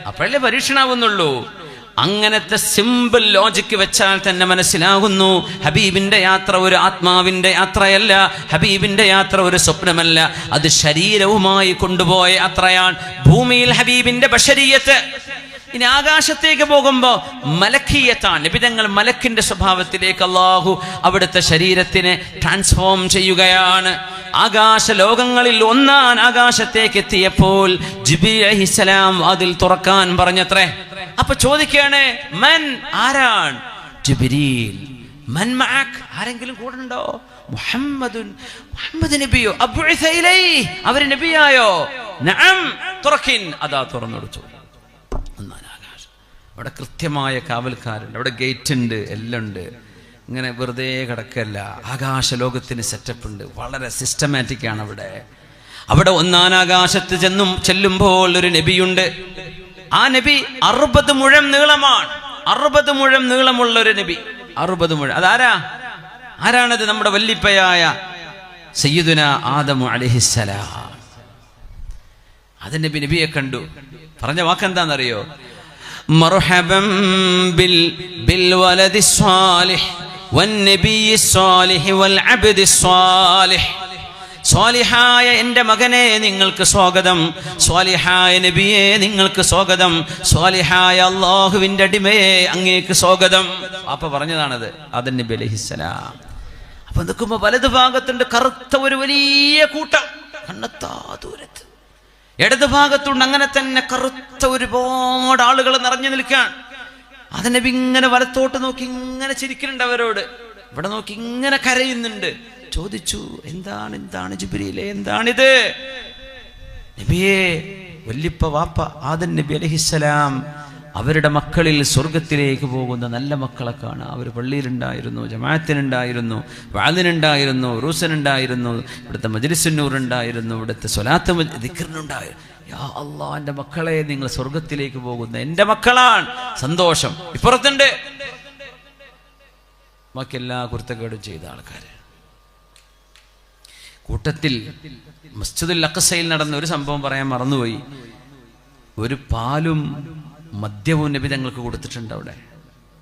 അപ്പോഴല്ലേ പരീക്ഷണാവുന്നുള്ളൂ. അങ്ങനത്തെ സിമ്പിൾ ലോജിക്ക് വെച്ചാൽ തന്നെ മനസ്സിലാകുന്നു ഹബീബിന്റെ യാത്ര ഒരു ആത്മാവിന്റെ യാത്രയല്ല, ഹബീബിന്റെ യാത്ര ഒരു സ്വപ്നമല്ല, അത് ശരീരവുമായി കൊണ്ടുപോയ യാത്രയാണ്. ഭൂമിയിൽ ഹബീബിന്റെ ബശരീയത്ത്. ഇനി ആകാശത്തേക്ക് പോകുമ്പോൾ മലക്കീയത്താണ്. നിബിതങ്ങൾ മലക്കിന്റെ സ്വഭാവത്തിലേക്ക് അല്ലാഹു അവിടുത്തെ ശരീരത്തിനെ ട്രാൻസ്ഫോം ചെയ്യുകയാണ്. ആകാശ ലോകങ്ങളിൽ ഒന്നാം ആകാശത്തേക്ക് എത്തിയപ്പോൾ ജിബ്രീൽ അലൈഹിസ്സലാം അതിൽ തുറക്കാൻ പറഞ്ഞത്രേ. അപ്പൊ ചോദിക്കുകയാണ്, മൻ, ആരാണ്? ജിബ്രീൽ. മൻ മഅക്, ആരെങ്കിലും കൂടെ ഉണ്ടോ? മുഹമ്മദ് നബിയോ? അബ്ഉസ ഇലൈഹി, അവർ നബിയായോ? നഅം, തുറക്കിൻ. അതാ തുറന്നെടുത്തു. ഒന്നാം ആകാശം. അവിടെ കൃത്യമായ കാവൽക്കാരുണ്ട്, അവിടെ ഗേറ്റ് ഉണ്ട്, എല്ലാം ഉണ്ട്. ഇങ്ങനെ വെറുതെ കിടക്കല്ല. ആകാശ ലോകത്തിന് സെറ്റപ്പ് ഉണ്ട്, വളരെ സിസ്റ്റമാറ്റിക് ആണ് അവിടെ. ഒന്നാം ആകാശത്ത് ചെല്ലുമ്പോൾ ഒരു നബിയുണ്ട്. ആ നബി 60 മുഴം നീളമാണ്. 60 മുഴം നീളമുള്ള ഒരു നബി. 60 മുഴം. ആരാണത്? നമ്മുടെ വല്ലിപ്പയായ സയ്യിദുന ആദം അലൈഹിസ്സലാം. അത് നബിയെ കണ്ടു. പറഞ്ഞ വാക്കെന്താണെന്നറിയോ? മർഹബൻ ബിൽ വലദി സ്വാലിഹ് വന്നബിയ്യി സ്വാലിഹ് വൽ അബ്ദി സ്വാലിഹ്. സ്വാലിഹായ എൻ്റെ മകനെ നിങ്ങൾക്ക് സ്വാഗതം, സ്വാലിഹായ നബിയെ നിങ്ങൾക്ക് സ്വാഗതം, സ്വാലിഹായ അല്ലാഹുവിൻ്റെ അടിമയെ അങ്ങേക്ക് സ്വാഗതം. അപ്പൊ പറഞ്ഞതാണത് ആദം നബി അലൈഹിസ്സലാം. അപ്പൊ നിൽക്കുമ്പോ വലതു ഭാഗത്തുണ്ട് കറുത്ത ഒരു വലിയ കൂട്ടം, കണ്ണെത്താ ദൂരത്ത്. ഇടതു ഭാഗത്തുണ്ട് അങ്ങനെ തന്നെ കറുത്ത ഒരുപാട് ആളുകൾ നിറഞ്ഞു നിൽക്കാൻ. ആദം നബി ഇങ്ങനെ വലത്തോട്ട് നോക്കി ഇങ്ങനെ ചിരിക്കുന്നുണ്ട് അവരോട്, ഇവിടെ നോക്കി ഇങ്ങനെ കരയുന്നുണ്ട്. ചോദിച്ചു, എന്താണ് ജിബ്രീലേ, എന്താണിത്? നബിയേ, വല്ലിപ്പ വാപ്പ ആദം നബി അലൈഹിസ്സലാം അവരുടെ മക്കളിൽ സ്വർഗത്തിലേക്ക് പോകുന്ന നല്ല മക്കളെ കാണാം. അവർ പള്ളിയിലുണ്ടായിരുന്നു, ജമാഅത്തിനുണ്ടായിരുന്നു, വഅദിനുണ്ടായിരുന്നു, റൂസനുണ്ടായിരുന്നു, ഇവിടുത്തെ മജ്ലിസുന്നൂർ ഉണ്ടായിരുന്നു, ഇവിടുത്തെ സ്വലാത്ത് ദിക്റിനുണ്ടായിരുന്നു. യാ അല്ലാഹ്, എൻ്റെ മക്കളെ നിങ്ങൾ സ്വർഗത്തിലേക്ക് പോകുന്ന എൻ്റെ മക്കളാണ്. സന്തോഷം. ഇപ്പുറത്തുണ്ട് ബാക്കി എല്ലാ കുരുത്തക്കേടും ചെയ്ത ആൾക്കാർ. കൂട്ടത്തിൽ മസ്ജിദുൽ അഖ്സയിൽ നടന്ന ഒരു സംഭവം പറയാൻ മറന്നുപോയി. ഒരു പാലും മദ്യവും നബി തങ്ങൾക്ക് കൊടുത്തിട്ടുണ്ട് അവിടെ.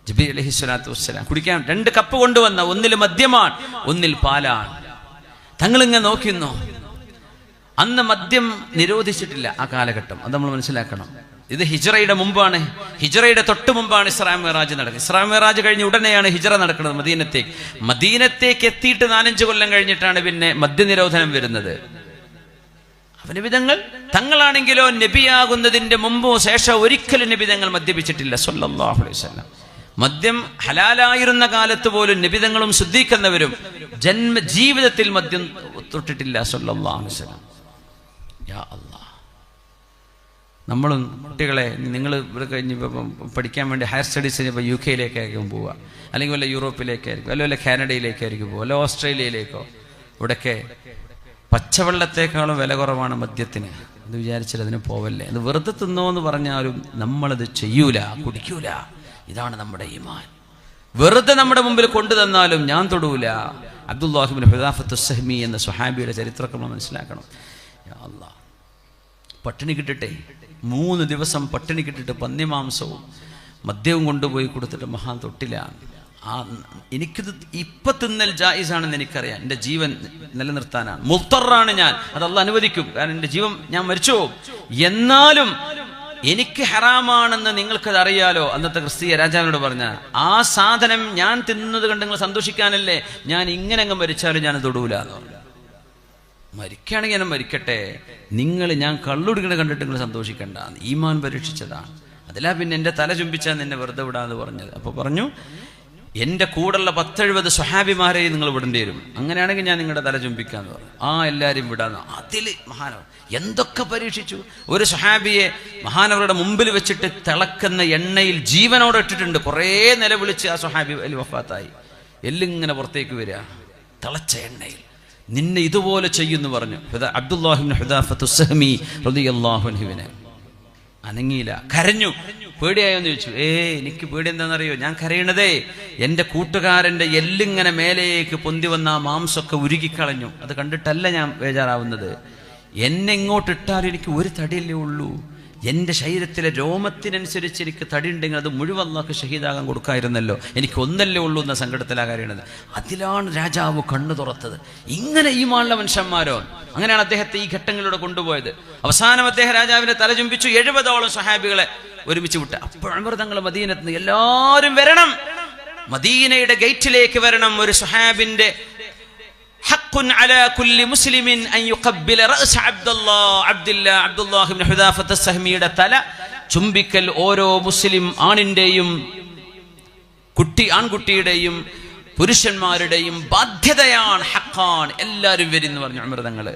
ജിബ്രീൽ അലൈഹിസ്സലാത്തു വസ്സലാം കുടിക്കാൻ 2 കപ്പ് കൊണ്ടുവന്ന, ഒന്നിൽ മദ്യമാണ്, ഒന്നിൽ പാലാണ്. തങ്ങളിങ്ങനെ നോക്കിന്നോ. അന്ന് മദ്യം നിരോധിച്ചിട്ടില്ല ആ കാലഘട്ടം, അത് നമ്മൾ മനസ്സിലാക്കണം. ഇത് ഹിജ്റയുടെ മുമ്പാണ്, ഹിജ്റയുടെ തൊട്ട് മുമ്പാണ് ഇസ്രാ മിഅ്റാജ് നടക്കുന്നത്. ഇസ്രാ മിഅ്റാജ് കഴിഞ്ഞ് ഉടനെയാണ് ഹിജ്റ നടക്കുന്നത് മദീനത്തേക്ക് എത്തിയിട്ട് 4-5 കൊല്ലം കഴിഞ്ഞിട്ടാണ് പിന്നെ മദ്യനിരോധനം വരുന്നത്. നബിതങ്ങൾ തങ്ങളാണെങ്കിലോ നബിയാകുന്നതിന്റെ മുമ്പോ ശേഷം ഒരിക്കലും നബിതങ്ങൾ മദ്യപിച്ചിട്ടില്ല സ്വല്ലല്ലാഹു അലൈഹി വസല്ലം. മദ്യം ഹലാലായിരുന്ന കാലത്ത് പോലും നബിതങ്ങളും സിദ്ദീഖെന്നവരും ജീവിതത്തിൽ മദ്യം തൊട്ടിട്ടില്ല സ്വല്ലല്ലാഹു അലൈഹി വസല്ലം. യാ അല്ലാഹ്, നമ്മളും കുട്ടികളെ നിങ്ങൾ ഇവിടെ കഴിഞ്ഞ് പഠിക്കാൻ വേണ്ടി ഹയർ സ്റ്റഡീസിന് ഇപ്പോൾ UK യിലേക്കായിരിക്കും പോവുക, അല്ലെങ്കിൽ വല്ല യൂറോപ്പിലേക്കായിരിക്കും, വല്ല കാനഡയിലേക്കായിരിക്കും പോവുക, അല്ല ഓസ്ട്രേലിയയിലേക്കോ. ഇവിടെയൊക്കെ പച്ചവെള്ളത്തേക്കാളും വില കുറവാണ് മദ്യത്തിന്. അത് വിചാരിച്ചാൽ അതിന് പോവല്ലേ. അത് വെറുതെ തിന്നോ എന്ന് പറഞ്ഞാലും നമ്മളത് ചെയ്യൂല, കുടിക്കൂല. ഇതാണ് നമ്മുടെ ഈമാൻ. വെറുതെ നമ്മുടെ മുമ്പിൽ കൊണ്ടു തന്നാലും ഞാൻ തൊടൂല. അബ്ദുല്ലാഹി ഇബ്നു ഹുദാഫത്ത് അസ്സഹ്മി എന്ന സ്വഹാബിയുടെ ചരിത്രമൊക്കെ നമ്മൾ മനസ്സിലാക്കണം. യാ അല്ലാഹ്, പട്ടിണി കിട്ടിട്ടെ 3 ദിവസം പട്ടിണി കിട്ടിട്ട് പന്നിമാംസവും മദ്യവും കൊണ്ടുപോയി കൊടുത്തിട്ട് മഹാൻ തൊട്ടില്ല. എനിക്കിത് ഇപ്പൊ തിന്നൽ ജായിസാണെന്ന് എനിക്കറിയാം. എൻ്റെ ജീവൻ നിലനിർത്താനാണ്, മുൽത്തറാണ് ഞാൻ, അത് അല്ലാഹ് അനുവദിക്കും. കാരണം എൻ്റെ ജീവൻ, ഞാൻ മരിച്ചു പോകും. എന്നാലും എനിക്ക് ഹറാമാണെന്ന് നിങ്ങൾക്കത് അറിയാലോ. അന്നത്തെ ക്രിസ്തീയ രാജാവിനോട് പറഞ്ഞ ആ സാധനം ഞാൻ തിന്നുന്നത് കണ്ട് നിങ്ങൾ സന്തോഷിക്കാനല്ലേ, ഞാൻ ഇങ്ങനെ അങ്ങ് മരിച്ചാലും ഞാൻ തൊടൂല എന്ന് പറഞ്ഞു. മരിക്കുകയാണെങ്കിൽ ഞാൻ മരിക്കട്ടെ, ഞാൻ കള്ളുടിക്കണ കണ്ടിട്ട് നിങ്ങൾ സന്തോഷിക്കണ്ട. ഈമാൻ പരീക്ഷിച്ചതാണ്. അതിലാ പിന്നെ എൻ്റെ തല ചുംബിച്ചാൽ നിന്നെ വെറുതെ വിടാന്ന് പറഞ്ഞത്. അപ്പോൾ പറഞ്ഞു, എൻ്റെ കൂടെയുള്ള 10-70 സ്വഹാബിമാരെ നിങ്ങൾ വിടേണ്ടി വരും. അങ്ങനെയാണെങ്കിൽ ഞാൻ നിങ്ങളുടെ തല ചുംബിക്കാന്ന് പറഞ്ഞു. എല്ലാവരും വിടാന്ന്. അതിൽ മഹാനവർ എന്തൊക്കെ പരീക്ഷിച്ചു. ഒരു സ്വഹാബിയെ മഹാനവരുടെ മുമ്പിൽ വെച്ചിട്ട് തിളക്കുന്ന എണ്ണയിൽ ജീവനോടെ ഇട്ടിട്ടുണ്ട്. കുറേ നിലവിളിച്ച് ആ സ്വഹാബി വലിയ വഫാത്തായി. എല്ലിങ്ങനെ പുറത്തേക്ക് വരിക, തിളച്ച എണ്ണയിൽ. നിന്നെ ഇതുപോലെ ചെയ്യുന്നു പറഞ്ഞു. അബ്ദുല്ലാഹി ഇബ്നു ഹുദാഫത്ത് അസ്സഹ്മി റളിയല്ലാഹു അൻഹുവിനെ അനങ്ങിയില്ല, കരഞ്ഞു. പേടിയായോന്ന് ചോദിച്ചു. എനിക്ക് പേടി എന്താണെന്നറിയോ? ഞാൻ കരയണതേ എൻ്റെ കൂട്ടുകാരൻ്റെ എല്ലിങ്ങനെ മേലേക്ക് പൊന്തി വന്ന ആ മാംസമൊക്കെ ഉരുകിക്കളഞ്ഞു. അത് കണ്ടിട്ടല്ല ഞാൻ ബേജാറാവുന്നത്. എന്നെ ഇങ്ങോട്ട് ഇട്ടാലും എനിക്ക് ഒരു തടിയല്ലേ ഉള്ളൂ. എൻ്റെ ശരീരത്തിലെ രോമത്തിനനുസരിച്ച് എനിക്ക് തടി ഉണ്ടെങ്കിൽ അത് മുഴുവൻ അല്ലാഹ്ക്ക് ഷഹീദാകാൻ കൊടുക്കായിരുന്നല്ലോ. എനിക്ക് ഒന്നല്ലേ ഉള്ളൂ എന്ന സങ്കടത്തിലാ കാര്യണത്. അതിലാണ് രാജാവ് കണ്ണു തുറത്തത്. ഇങ്ങനെ ഈമാനുള്ള മനുഷ്യന്മാരോ. അങ്ങനെയാണ് അദ്ദേഹത്തെ ഈ ഘട്ടങ്ങളിലൂടെ കൊണ്ടുപോയത്. അവസാനം അദ്ദേഹം രാജാവിനെ തല ചുംബിച്ചു. 70ഓളം സ്വഹാബികളെ ഒരുമിച്ച് വിട്ട്. അപ്പോൾ ഉമർ തങ്ങൾ മദീനത്ത് നിന്ന് എല്ലാവരും വരണം, മദീനയുടെ ഗേറ്റിലേക്ക് വരണം. ഒരു സ്വഹാബിന്റെ ഹഖ്ഖുൻ അലാ കുല്ലി മുസ്ലിമിൻ അൻ യുഖബ്ബില റഅസ് അബ്ദുല്ലാഹി ഇബ്നു ഹുദാഫത്ത് അസ്സഹ്മിയുടെ തല ചുംബിക്കൽ ഓരോ മുസ്ലിം ആണിന്റെയും ആൺകുട്ടിയുടെയും പുരുഷന്മാരുടെയും ബാധ്യതയാണ്, ഹഖാണ്. എല്ലാവരും വരും എന്ന് പറഞ്ഞു ഉമർ തങ്ങൾ.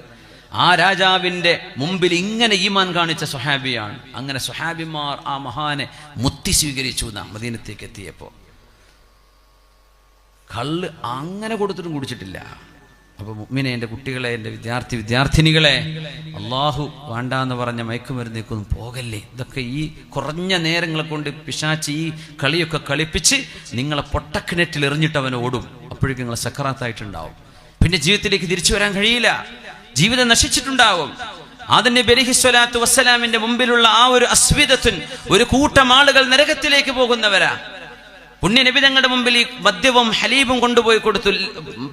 ആ രാജാവിന്റെ മുമ്പിൽ ഇങ്ങനെ ഈമാൻ കാണിച്ച സ്വഹാബിയാണ്. അങ്ങനെ സ്വഹാബിമാർ ആ മഹാനെ മുത്തി സ്വീകരിച്ചു. മദീനത്തേക്ക് എത്തിയപ്പോ കള്ള് അങ്ങനെ കൊടുത്തിട്ടും കുടിച്ചിട്ടില്ല. അപ്പോൾ മുഅ്മിനെ, എൻ്റെ കുട്ടികളെ, എൻ്റെ വിദ്യാർത്ഥിനികളെ, അള്ളാഹു വേണ്ടാന്ന് പറഞ്ഞ മയക്കുമരുന്നേക്കൊന്നും പോകല്ലേ. ഇതൊക്കെ ഈ കുറഞ്ഞ നേരങ്ങളെ കൊണ്ട് പിശാച്ച് ഈ കളിയൊക്കെ കളിപ്പിച്ച് നിങ്ങളെ പൊട്ടക്കിണറ്റിൽ എറിഞ്ഞിട്ട് അവൻ ഓടും. അപ്പോഴേക്കും നിങ്ങൾ സക്കറാത്തായിട്ടുണ്ടാവും. പിന്നെ ജീവിതത്തിലേക്ക് തിരിച്ചു വരാൻ കഴിയില്ല. ജീവിതം നശിച്ചിട്ടുണ്ടാവും. ആദം നബി അലൈഹിസ്സലാത്തു വസ്സലാമിന്റെ മുമ്പിലുള്ള ആ ഒരു അസ്വിദത്തുൻ, ഒരു കൂട്ടം ആളുകൾ നരകത്തിലേക്ക് പോകുന്നവരാ. പുണ്യ നബി തങ്ങളുടെ മുമ്പിൽ ഈ മദ്യവും ഹലീബും കൊണ്ടുപോയി കൊടുത്തു,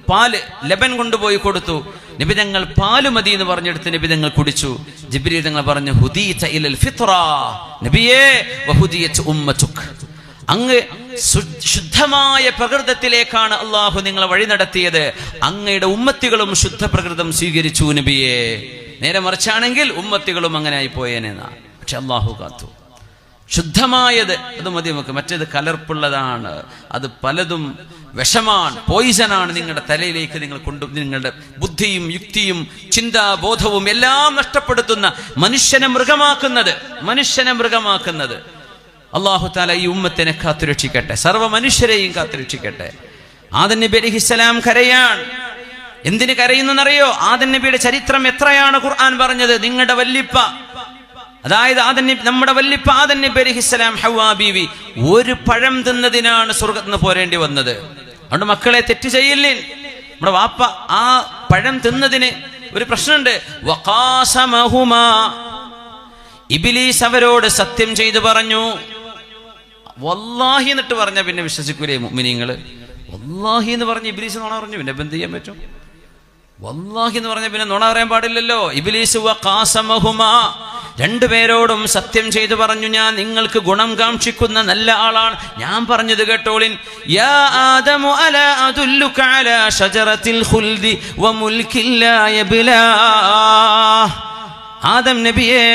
പാല് ലബൻ കൊണ്ടുപോയി കൊടുത്തു. നബി തങ്ങൾ പാല് മതി എന്ന് പറഞ്ഞെടുത്ത് നബി തങ്ങൾ കുടിച്ചു. ജിബ്രീൽ തങ്ങൾ പറഞ്ഞു, ഹുദീത ഇലൽ ഫിത്ര നബിയേ വഹുദിയത്ത് ഉമ്മതുക്. അങ്ങ് ശുദ്ധമായ പ്രകൃതത്തിലേക്കാണ് അള്ളാഹു നിങ്ങളെ വഴി നടത്തിയത്. അങ്ങയുടെ ഉമ്മത്തികളും ശുദ്ധ പ്രകൃതം സ്വീകരിച്ചു നബിയെ. നേരെ മറിച്ചാണെങ്കിൽ ഉമ്മത്തികളും അങ്ങനെ ആയി പോയേനെന്നാ. പക്ഷെ അള്ളാഹു കാത്തു. ശുദ്ധമായത് അത് മതി നമുക്ക്. മറ്റേത് കലർപ്പുള്ളതാണ്, അത് പലതും വിഷമാണ്, പോയിസനാണ്. നിങ്ങളുടെ തലയിലേക്ക് നിങ്ങളുടെ ബുദ്ധിയും യുക്തിയും ചിന്താബോധവും എല്ലാം നഷ്ടപ്പെടുത്തുന്ന, മനുഷ്യനെ മൃഗമാക്കുന്നത്. അല്ലാഹു തആല ഈ ഉമ്മത്തിനെ കാത്തുരക്ഷിക്കട്ടെ, സർവ്വ മനുഷ്യരെയും കാത്തുരക്ഷിക്കട്ടെ. ആദം നബി അലൈഹിസ്സലാം കരയാൻ. എന്തിന് കരയുന്നറിയോ? ആദം നബിയുടെ ചരിത്രം എത്രയാണ് ഖുർആൻ പറഞ്ഞത്. നിങ്ങളുടെ വല്ലിപ്പ, അതായത് നമ്മുടെ വല്ലിപ്പ ആദം നബി അലൈഹിസ്സലാം ഹവ്വാ ബീവി ഒരു പഴം തിന്നതിനാണ് സ്വർഗ്ഗത്തിൽ നിന്ന് പോരേണ്ടി വന്നത്. അതുകൊണ്ട് മക്കളെ തെറ്റ് ചെയ്യില്ലേ. നമ്മുടെ വാപ്പ ആ പഴം തിന്നതിന് ഒരു പ്രശ്നമുണ്ട്. വഖാസമഹുമാ, ഇബ്ലീസ് അവരോട് സത്യം ചെയ്തു പറഞ്ഞു. വല്ലാഹി എന്നിട്ട് പറഞ്ഞ പിന്നെ വിശ്വസിക്കൂലേ മുഅ്മിനീങ്ങൾ? വല്ലാഹി എന്ന് പറഞ്ഞ് ഇബ്ലീസ് നുണ പറഞ്ഞു, പിന്നെ എന്ത് ചെയ്യാൻ പറ്റും? വല്ലാഹി എന്ന് പറഞ്ഞ പിന്നെ നുണ പറയാൻ പാടില്ലല്ലോ. ഇബ്ലീസ് വഖാസമഹുമാ, രണ്ടുപേരോടും സത്യം ചെയ്തു പറഞ്ഞു, ഞാൻ നിങ്ങൾക്ക് ഗുണം കാക്ഷിക്കുന്ന നല്ല ആളാണ്, ഞാൻ പറഞ്ഞത് കേട്ടോളിൻ. യാ ആദമു അലാ അദുല്ലുക അലാ ശജറത്തിൽ ഖുൽദി വമുൽകിൻ ലാ യബ്ലാ. ആദം നബിയെ,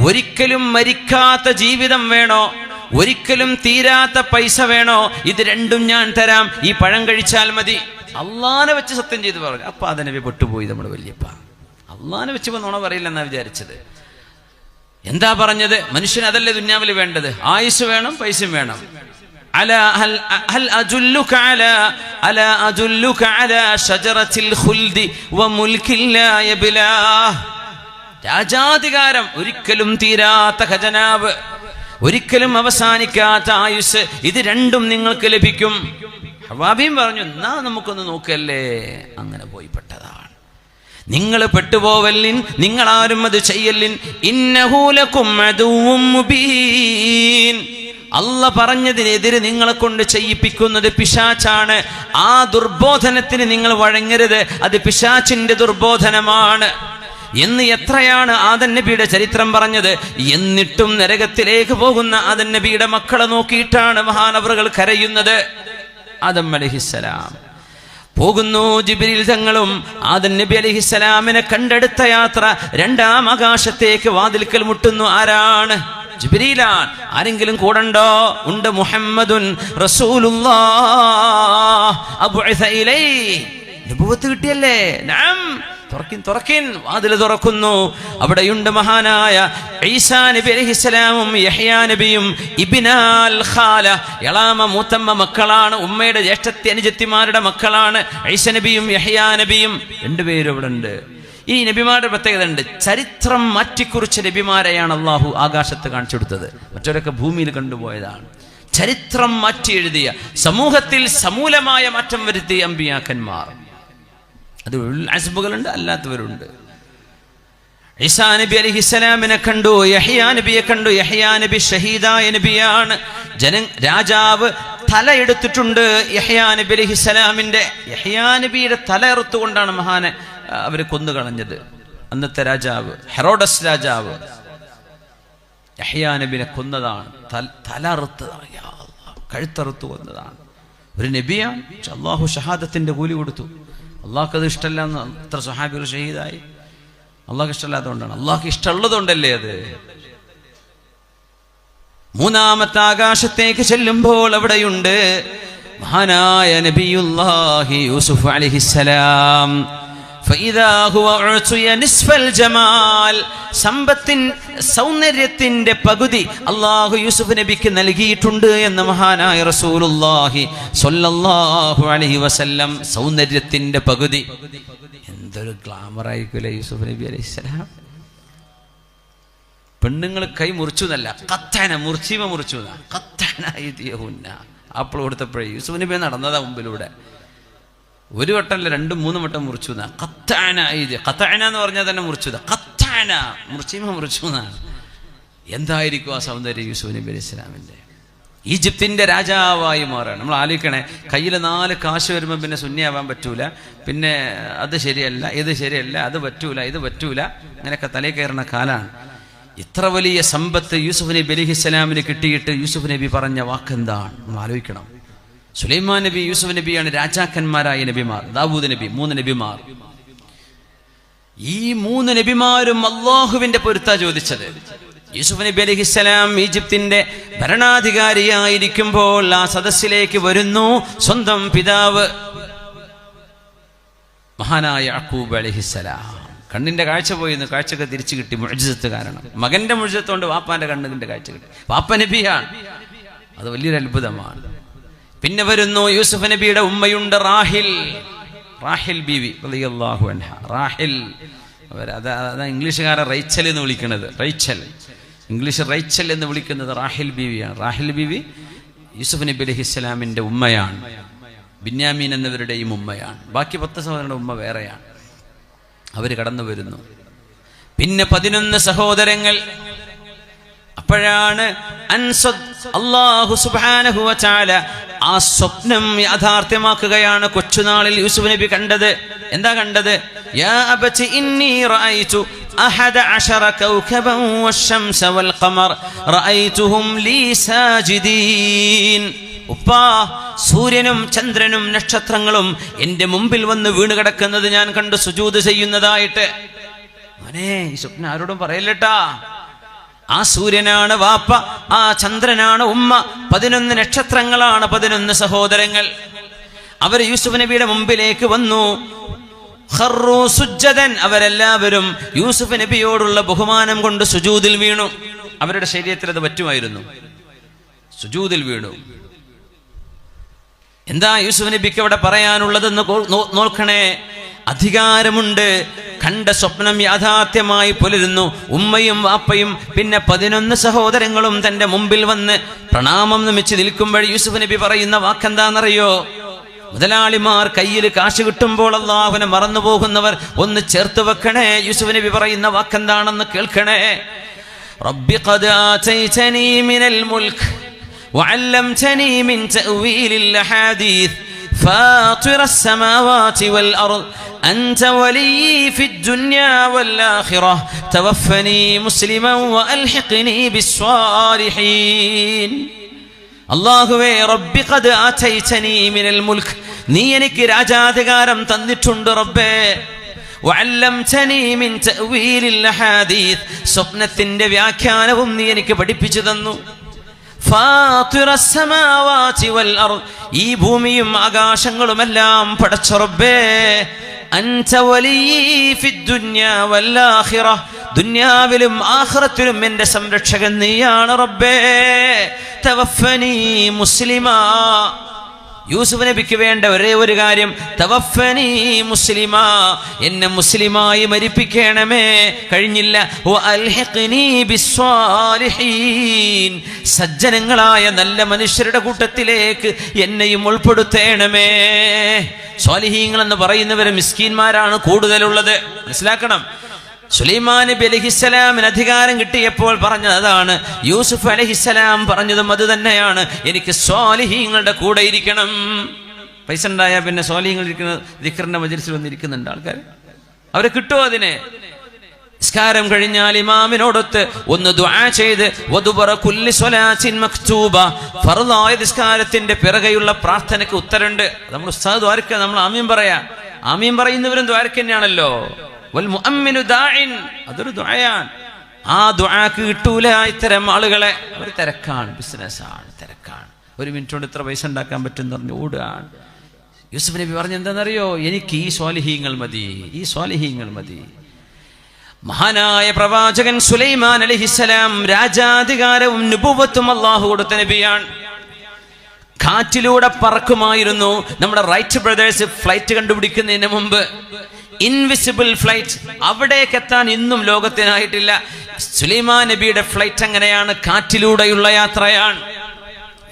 ഒരിക്കലും മരിക്കാത്ത ജീവിതം വേണോ, ഒരിക്കലും തീരാത്ത പൈസ വേണോ? ഇത് രണ്ടും ഞാൻ തരാം, ഈ പഴം കഴിച്ചാൽ മതി. അള്ളാനെ വെച്ച് സത്യം ചെയ്ത് പറഞ്ഞു. അപ്പൊ ആദം നബി പെട്ടുപോയി. നമ്മുടെ വല്യപ്പ അള്ളാനെ വെച്ച് നുണ പറയില്ലെന്നാ വിചാരിച്ചത്. എന്താ പറഞ്ഞത്? മനുഷ്യന് അതല്ലേ ദുന്യാവിൽ വേണ്ടത്, ആയുസ് വേണം, പൈസയും വേണം. ഹൽ അജുല്ലുക അലാ ശജറത്തിൽ ഖുൽദി വമുൽകിൻ ലാ യബ്ലാ. രാജാധികാരം, ഒരിക്കലും തീരാത്ത ഖജനാവ്, ഒരിക്കലും അവസാനിക്കാത്ത ആയുസ്, ഇത് രണ്ടും നിങ്ങൾക്ക് ലഭിക്കും. ഹവാബിയും പറഞ്ഞു, എന്നാ നമുക്കൊന്ന് നോക്കല്ലേ. അങ്ങനെ പോയി പെട്ടതാണ്. നിങ്ങൾ പെട്ടുപോവല്ലിൻ, നിങ്ങളാരും അത് ചെയ്യല്ലിൻ. ഇന്നഹു ലകും അദുവ്വും മുബീൻ. അല്ലാഹ് പറഞ്ഞതിനെതിരെ നിങ്ങളെ കൊണ്ട് ചെയ്യിപ്പിക്കുന്നത് പിശാചാണ്. ആ ദുർബോധനത്തിന് നിങ്ങൾ വഴങ്ങരുത്, അത് പിശാചിന്റെ ദുർബോധനമാണ് എന്ന് എത്രയാണ് ആദം നബിയുടെ ചരിത്രം പറഞ്ഞത്. എന്നിട്ടും നരകത്തിലേക്ക് പോകുന്ന ആദം നബിയുടെ മക്കളെ നോക്കിയിട്ടാണ് മഹാനവറുകൾ കരയുന്നത്. ആദം അലൈഹിസ്സലാം പോകുന്നു, ജിബ്രീൽ തങ്ങളും ആദം നബി അലൈഹിസ്സലാമിനെ കണ്ടെടുത്ത യാത്ര. രണ്ടാം ആകാശത്തേക്ക് വാതിൽക്കൽ മുട്ടുന്നു. ആരാണ്? ജിബ്രീലാണ്. ആരെങ്കിലും കൂടണ്ടോ? ഉണ്ട്. മുഹമ്മദുൻ റസൂലുള്ളാഹ് അബ്ഉസ ഇലൈഹി. നബുവത്ത് കിട്ടിയല്ലേ? നഅം. തുറക്കിൻ. വാതിൽ തുറക്കുന്നു. അവിടെയുണ്ട് മഹാനായ ഈസാ നബി അലൈഹിസ്സലാമും യഹ്യാ നബിയും. ഇബ്നാൽ ഖാല, ഇളാമ മൂത്തമ്മ മക്കളാണ്, ഉമ്മയുടെ ജ്യേഷ്ഠത്തി അനുജത്തിമാരുടെ മക്കളാണ് ഈസാ നബിയും യഹ്യാ നബിയും. രണ്ടുപേരും ഇവിടെ ഉണ്ട്. ഈ നബിമാരുടെ പ്രത്യേകത ഉണ്ട്. ചരിത്രം മാറ്റിക്കുറിച്ച നബിമാരെയാണ് അള്ളാഹു ആകാശത്ത് കാണിച്ചു കൊടുത്തത്. മറ്റവരൊക്കെ ഭൂമിയിൽ കണ്ടുപോയതാണ്. ചരിത്രം മാറ്റി എഴുതിയ, സമൂഹത്തിൽ സമൂലമായ മാറ്റം വരുത്തിയ അമ്പിയാക്കന്മാർ. അത് അസ്ബുകളുണ്ട്, അല്ലാത്തവരുണ്ട്. ഈസാ നബി അലൈഹിസ്സലാമിനെ കണ്ടു, യഹ്യാ നബിയെ കണ്ടു. യഹ്യാ നബി ഷഹീദായ നബിയാണ്. രാജാവ് തല എടുത്തിട്ടുണ്ട് യഹ്യാ നബി അലൈഹിസ്സലാമിന്റെ. യഹ്യാ നബിയുടെ തല എറുത്തുകൊണ്ടാണ് മഹാനെ അവര് കൊന്നുകളഞ്ഞത്. അന്നത്തെ രാജാവ് ഹെറോഡസ് രാജാവ് യഹ്യാ നബിനെ കൊന്നതാണ്. തല അറുത്തതാണ്, കഴുത്തറുത്തു കൊന്നതാണ്. ഒരു നബിയാണ്. അള്ളാഹു ഷഹാദത്തിന്റെ കൂലി കൊടുത്തു. അള്ളാഹ്ക്ക് അത് ഇഷ്ടമല്ല എന്ന് എത്ര സ്വഹാബികൾ ഷഹീദായി. അള്ളാഹ്ക്ക് ഇഷ്ടമല്ലാത്തതുകൊണ്ടാണ്. അള്ളാഹ്ക്ക് ഇഷ്ടമുള്ളതുകൊണ്ടല്ലേ അത്. മൂന്നാമത്തെ ആകാശത്തേക്ക് ചെല്ലുമ്പോൾ അവിടെയുണ്ട് മഹാനായ നബിയുല്ലാഹി യൂസുഫ് അലൈഹിസ്സലാം. സൗന്ദര്യത്തിന്റെ പകുതി അള്ളാഹു യൂസുഫ് നബിക്ക് നൽകിയിട്ടുണ്ട് എന്ന് മഹാനായ റസൂലുള്ളാഹി സ്വല്ലല്ലാഹു അലൈഹി വസല്ലം. സൗന്ദര്യത്തിന്റെ പകുതി. എന്തൊരു ഗ്ലാമർ ആയിരിക്കുമല്ലേ യൂസുഫ് നബി അലൈഹിസ്സലാം. പെണ്ണുങ്ങൾ കൈ മുറിച്ചു എന്നല്ല, കത്താന മുറിച്ചീമ മുറിച്ചു. അപ്പോൾ കൊടുത്തപ്പോഴേ യൂസുഫ് നബി നടന്നതാ മുമ്പിലൂടെ. ഒരു വട്ടമല്ല, 2-3 വട്ടം മുറിച്ചു. കത്താന എന്ന് പറഞ്ഞാൽ തന്നെ മുറിച്ചു. കത്താന മുറിച്ചീമ മുറിച്ചു എന്നാണ്. എന്തായിരിക്കും ആ സൗന്ദര്യം യൂസുഫ് നബി അലൈഹി സ്വലാമിന്റെ? ഈജിപ്തിന്റെ രാജാവായി മാറാണ്. നമ്മൾ ആലോചിക്കണേ, കയ്യിൽ 4 കാശ് വരുമ്പോൾ പിന്നെ സുന്നിയാവാൻ പറ്റൂല, പിന്നെ അത് ശരിയല്ല, ഇത് ശരിയല്ല, അത് പറ്റൂല, ഇത് പറ്റൂല, അങ്ങനെയൊക്കെ തലയിൽ കയറുന്ന കാലാണ്. ഇത്ര വലിയ സമ്പത്ത് യൂസുഫ് നബി അലൈഹിസ്സലാമിന് കിട്ടിയിട്ട് യൂസുഫ് നബി പറഞ്ഞ വാക്കെന്താണ് നമ്മൾ ആലോചിക്കണം. സുലൈമാൻ നബി, യൂസുഫ് നബിയാണ് രാജാക്കന്മാരായ നബിമാർ. ദാവൂദ് നബി, 3 നബിമാർ. ഈ 3 നബിമാരും അള്ളാഹുവിന്റെ പൊരുത്താ ചോദിച്ചത്. യൂസുഫ് നബി അലൈഹിസ്സലാം ഈജിപ്തിന്റെ ഭരണാധികാരിയായിരിക്കുമ്പോൾ ആ സദസ്സിലേക്ക് വരുന്നു സ്വന്തം പിതാവ് മഹാനായ യാക്കൂബ് അലൈഹിസ്സലാം. കണ്ണിന്റെ കാഴ്ച പോയിന്ന്, കാഴ്ചയൊക്കെ തിരിച്ചു കിട്ടി. മുഅ്ജിസത്ത് കാരണം, മകന്റെ മുഅ്ജിസത്ത് കൊണ്ട് വാപ്പാന്റെ കണ്ണിന്റെ കാഴ്ച കിട്ടി. വാപ്പ നബിയാണ്, അത് വലിയൊരു അത്ഭുതമാണ്. പിന്നെ വരുന്നു യൂസുഫ് നബിയുടെ ഉമ്മയുണ്ട് റാഹിൽ ബീവി റളിയല്ലാഹു അൻഹ. റാഹിൽ, അതാ ഇംഗ്ലീഷുകാരെ റൈച്ചൽ എന്ന് വിളിക്കുന്നത്. ഇംഗ്ലീഷ് റൈച്ചൽ എന്ന് വിളിക്കുന്നത് റാഹിൽ ബീവിയാണ്. റാഹിൽ ബീവി യൂസുഫ് നബി അലൈഹിസ്സലാമിന്റെ ഉമ്മയാണ്. ബിന്യാമീൻ എന്നവരുടെയും ഉമ്മയാണ്. ബാക്കി 10 സഹോദരങ്ങളുടെ ഉമ്മ വേറെയാണ്. അവർ കടന്നു വരുന്നു. പിന്നെ 11 സഹോദരങ്ങൾ. അപ്പോഴാണ് അല്ലാഹു സുബ്ഹാനഹു വ തആല ആ സ്വപ്നം യാഥാർത്ഥ്യമാക്കുകയാണ്. കൊച്ചുനാളിൽ യൂസുഫ് നബി കണ്ടത് എന്താ കണ്ടത്? യാ അബതി ഇന്നി റഅയ്തു 11 കൗകബൻ വശംസ വൽ ഖമർ റഅയ്തുഹും ലീ സാജിദീൻ. ഉപ്പാ, സൂര്യനും ചന്ദ്രനും നക്ഷത്രങ്ങളും എന്റെ മുമ്പിൽ വന്ന് വീണ് കിടക്കുന്നത് ഞാൻ കണ്ടു, സുജൂദ് ചെയ്യുന്നതായിട്ട്. മോനെ, ഈ സ്വപ്നം ആരോടും പറയല്ലട്ടാ. ആ സൂര്യനാണ് വാപ്പ, ആ ചന്ദ്രനാണ് ഉമ്മ, 11 നക്ഷത്രങ്ങളാണ് 11 സഹോദരങ്ങൾ. അവർ യൂസുഫ് നബിയുടെ മുമ്പിലേക്ക് വന്നു. ഖറൂ സുജ്ജദൻ, അവരെല്ലാവരും യൂസുഫ് നബിയോടുള്ള ബഹുമാനം കൊണ്ട് സുജൂദിൽ വീണു. അവരുടെ ശരീരത്തിൽ അത് പറ്റുമായിരുന്നു, സുജൂദിൽ വീണു. എന്താ യൂസുഫ് നബിക്ക് അവിടെ പറയാനുള്ളതെന്ന് നോക്കണേ. അധികാരമുണ്ട്. കണ്ട സ്വപ്നം യാഥാർത്ഥ്യമായി പുലരുന്നു. ഉമ്മയും വാപ്പയും പിന്നെ 11 സഹോദരങ്ങളും തന്റെ മുമ്പിൽ വന്ന് പ്രണാമം നമിച്ച് നിൽക്കുമ്പോൾ യൂസുഫ് നബി പറയുന്ന വാക്കെന്താണെന്നറിയോ? മുതലാളിമാർ കയ്യിൽ കാശ് കിട്ടുമ്പോൾ അല്ലാഹുവിനെ മറന്നു പോകുന്നവർ ഒന്ന് ചേർത്ത് വെക്കണേ. യൂസുഫ് നബി പറയുന്ന വാക്കെന്താണെന്ന് കേൾക്കണേ. റബ്ബി ഖദ് ആതൈതനീ മിനൽ മുൽക്ക് വഅല്ലംതനീ മിൻ തഅവീലിൽ അഹാദീസ് ഫാത്തിറ السماوات والأرض أنت ولي في الدنيا والآخرة توفني مسلما وألحقني بالصالحين. അല്ലാഹുവേ, റബ്ബി ഖദ് ആതൈതനീ മിനൽ മുൽക്ക്, നീ എനിക്ക് രാജാധികാരം തന്നിട്ടുണ്ട് റബ്ബേ. വഅല്ലംതനീ മിൻ തഅവീലിൽ അഹാദീസ്, സ്വപ്നത്തിന്റെ വ്യാഖ്യാനവും നീ എനിക്ക് പഠിപ്പിച്ചു തന്നു. ഫാത്തിറ السماوات والأرض, ഈ ഭൂമിയും ആകാശങ്ങളുമെല്ലാം പടച്ച റബ്ബേ. അൻത വലിയ്യി ഫിദ്ദുനിയ വൽആഖിറ, ദുനിയാവിലും ആഖിറത്തിലും എൻ്റെ സംരക്ഷകൻ നീയാണ് റബ്ബേ. തവഫനി മുസ്ലിമാ, യൂസുഫ് നബിക്ക് വേണ്ട ഒരേ ഒരു കാര്യം, തവഫനി മുസ്ലിമാ, എന്നെ മുസ്ലിമായി മരിപ്പിക്കണമേ. കഴിഞ്ഞില്ല. വഅൽഹിഖ്നി ബിസ്സാലിഹീൻ, സജ്ജനങ്ങളായ നല്ല മനുഷ്യരുടെ കൂട്ടത്തിലേക്ക് എന്നെയും ഉൾപ്പെടുത്തേണമേ. സ്വാലിഹീങ്ങൾ എന്ന് പറയുന്നവരെ മിസ്കീന്മാരാണ് കൂടുതലുള്ളത്, മനസ്സിലാക്കണം. സുലൈമാൻ നബി അലൈഹിസ്സലാമിന് അധികാരം കിട്ടിയപ്പോൾ പറഞ്ഞത് അതാണ്. യൂസുഫ് അലൈഹിസ്സലാം പറഞ്ഞതും അത് തന്നെയാണ്, എനിക്ക് സ്വാലിഹീങ്ങളുടെ കൂടെ ഇരിക്കണം. പൈസ ഉണ്ടായാൽ പിന്നെ സ്വാലിഹീങ്ങൾ ഇരിക്കുന്ന ദിക്റിന്റെ മജ്‌ലിസിൽ വന്നിരിക്കുന്നുണ്ട് ആൾക്കാർ. അവരെ കിട്ടുമോ അതിനെ? നിസ്കാരം കഴിഞ്ഞാൽ ഇമാമിനോടൊത്ത് ഒന്ന് ദുആ ചെയ്ത് വദുബറ കുല്ലി സ്വലാത്തിൻ മക്തൂബ, ഫർളായ നിസ്കാരത്തിന്റെ പിറകെയുള്ള പ്രാർത്ഥനയ്ക്ക് ഉത്തരമുണ്ട്. നമ്മൾ ഉസ്താദ് ദ്വാരക്ക, നമ്മൾ ആമീൻ പറയാ. ആമീൻ പറയുന്നവരും ദ്വാരക്ക തന്നെയാണല്ലോ. വൽ മുഅമ്മിനു ദാഇൻ, അതൊരു ദുആയാണ്. ആ ദുആക്ക് കിട്ടൂല ഇത്തരം ആളുകളെ. അവർ തിരക്കാണ്, ബിസിനസ്സാണ്, തിരക്കാണ്. 1 മിനിറ്റ് കൊണ്ട് ഇത്ര പൈസ ഉണ്ടാക്കാൻ പറ്റും പറഞ്ഞ് ഓടുകയാണ്. യൂസുഫ് നബി പറഞ്ഞ എന്താണെന്നറിയോ? എനിക്ക് ഈ സ്വാലിഹീങ്ങൾ മതി, ഈ സ്വാലിഹീങ്ങൾ മതി. മഹാനായ പ്രവാചകൻ സുലൈമാൻ അലൈഹിസ്സലാം രാജാധികാരവും നുബുവത്തും അല്ലാഹു കൊടുത്ത നബിയാണ്. കാറ്റിലൂടെ പറക്കുമായിരുന്നു. നമ്മുടെ റൈറ്റ് ബ്രദേഴ്സ് ഫ്ലൈറ്റ് കണ്ടുപിടിക്കുന്നതിന് മുമ്പ് ഇൻവിസിബിൾ ഫ്ലൈറ്റ്, അവിടേക്ക് എത്താൻ ഇന്നും ലോകത്തിനായിട്ടില്ല. സുലൈമാൻ നബിയുടെ ഫ്ലൈറ്റ് അങ്ങനെയാണ്, കാറ്റിലൂടെയുള്ള യാത്രയാണ്.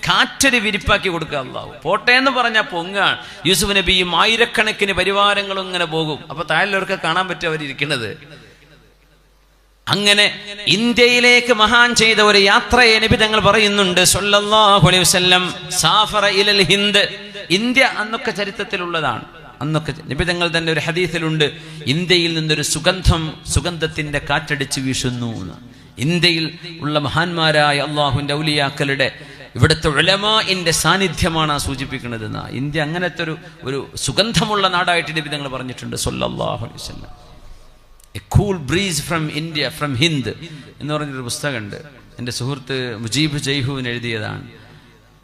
കാറ്റൊരു വിരിപ്പാക്കി കൊടുക്കുക അല്ലാഹു. പോട്ടെ എന്ന് പറഞ്ഞാൽ പൊങ്ങാണ്. യൂസുഫ് നബിയും ആയിരക്കണക്കിന് പരിവാരങ്ങളും ഇങ്ങനെ പോകും. അപ്പൊ താഴെയുള്ളവർക്ക് കാണാൻ പറ്റും അവരിയ്ക്കുന്നത്. അങ്ങനെ ഇന്ത്യയിലേക്ക് മഹാൻ ചെയ്ത ഒരു യാത്രയെ നബി തങ്ങൾ പറയുന്നുണ്ട് സല്ലല്ലാഹു അലൈഹി വസല്ലം. സാഫറ ഇലൽ ഹിന്ദ്, ഇന്ത്യ അന്നൊക്കെ ചരിത്രത്തിലുള്ളതാണ്. അന്നൊക്കെ നബി തങ്ങൾ തന്നെ ഒരു ഹദീസിലുണ്ട്, ഇന്ത്യയിൽ നിന്നൊരു സുഗന്ധത്തിന്റെ കാറ്റടിച്ച് വീശുന്നു. ഇന്ത്യയിൽ ഉള്ള മഹാന്മാരായ അള്ളാഹുവിന്റെ ഔലിയാക്കളുടെ ഇവിടുത്തെ ഉലമാഇന്റെ സാന്നിധ്യമാണ് സൂചിപ്പിക്കുന്നത്. ഇന്ത്യ അങ്ങനത്തെ ഒരു സുഗന്ധമുള്ള നാടായിട്ട് നബി തങ്ങൾ പറഞ്ഞിട്ടുണ്ട് സല്ലല്ലാഹു അലൈഹി വസല്ലം. A cool breeze from India, from Hind എന്ന് പറഞ്ഞൊരു പുസ്തകമുണ്ട്. എൻ്റെ സുഹൃത്ത് മുജീബ് ജയ്ഹുവിന് എഴുതിയതാണ്.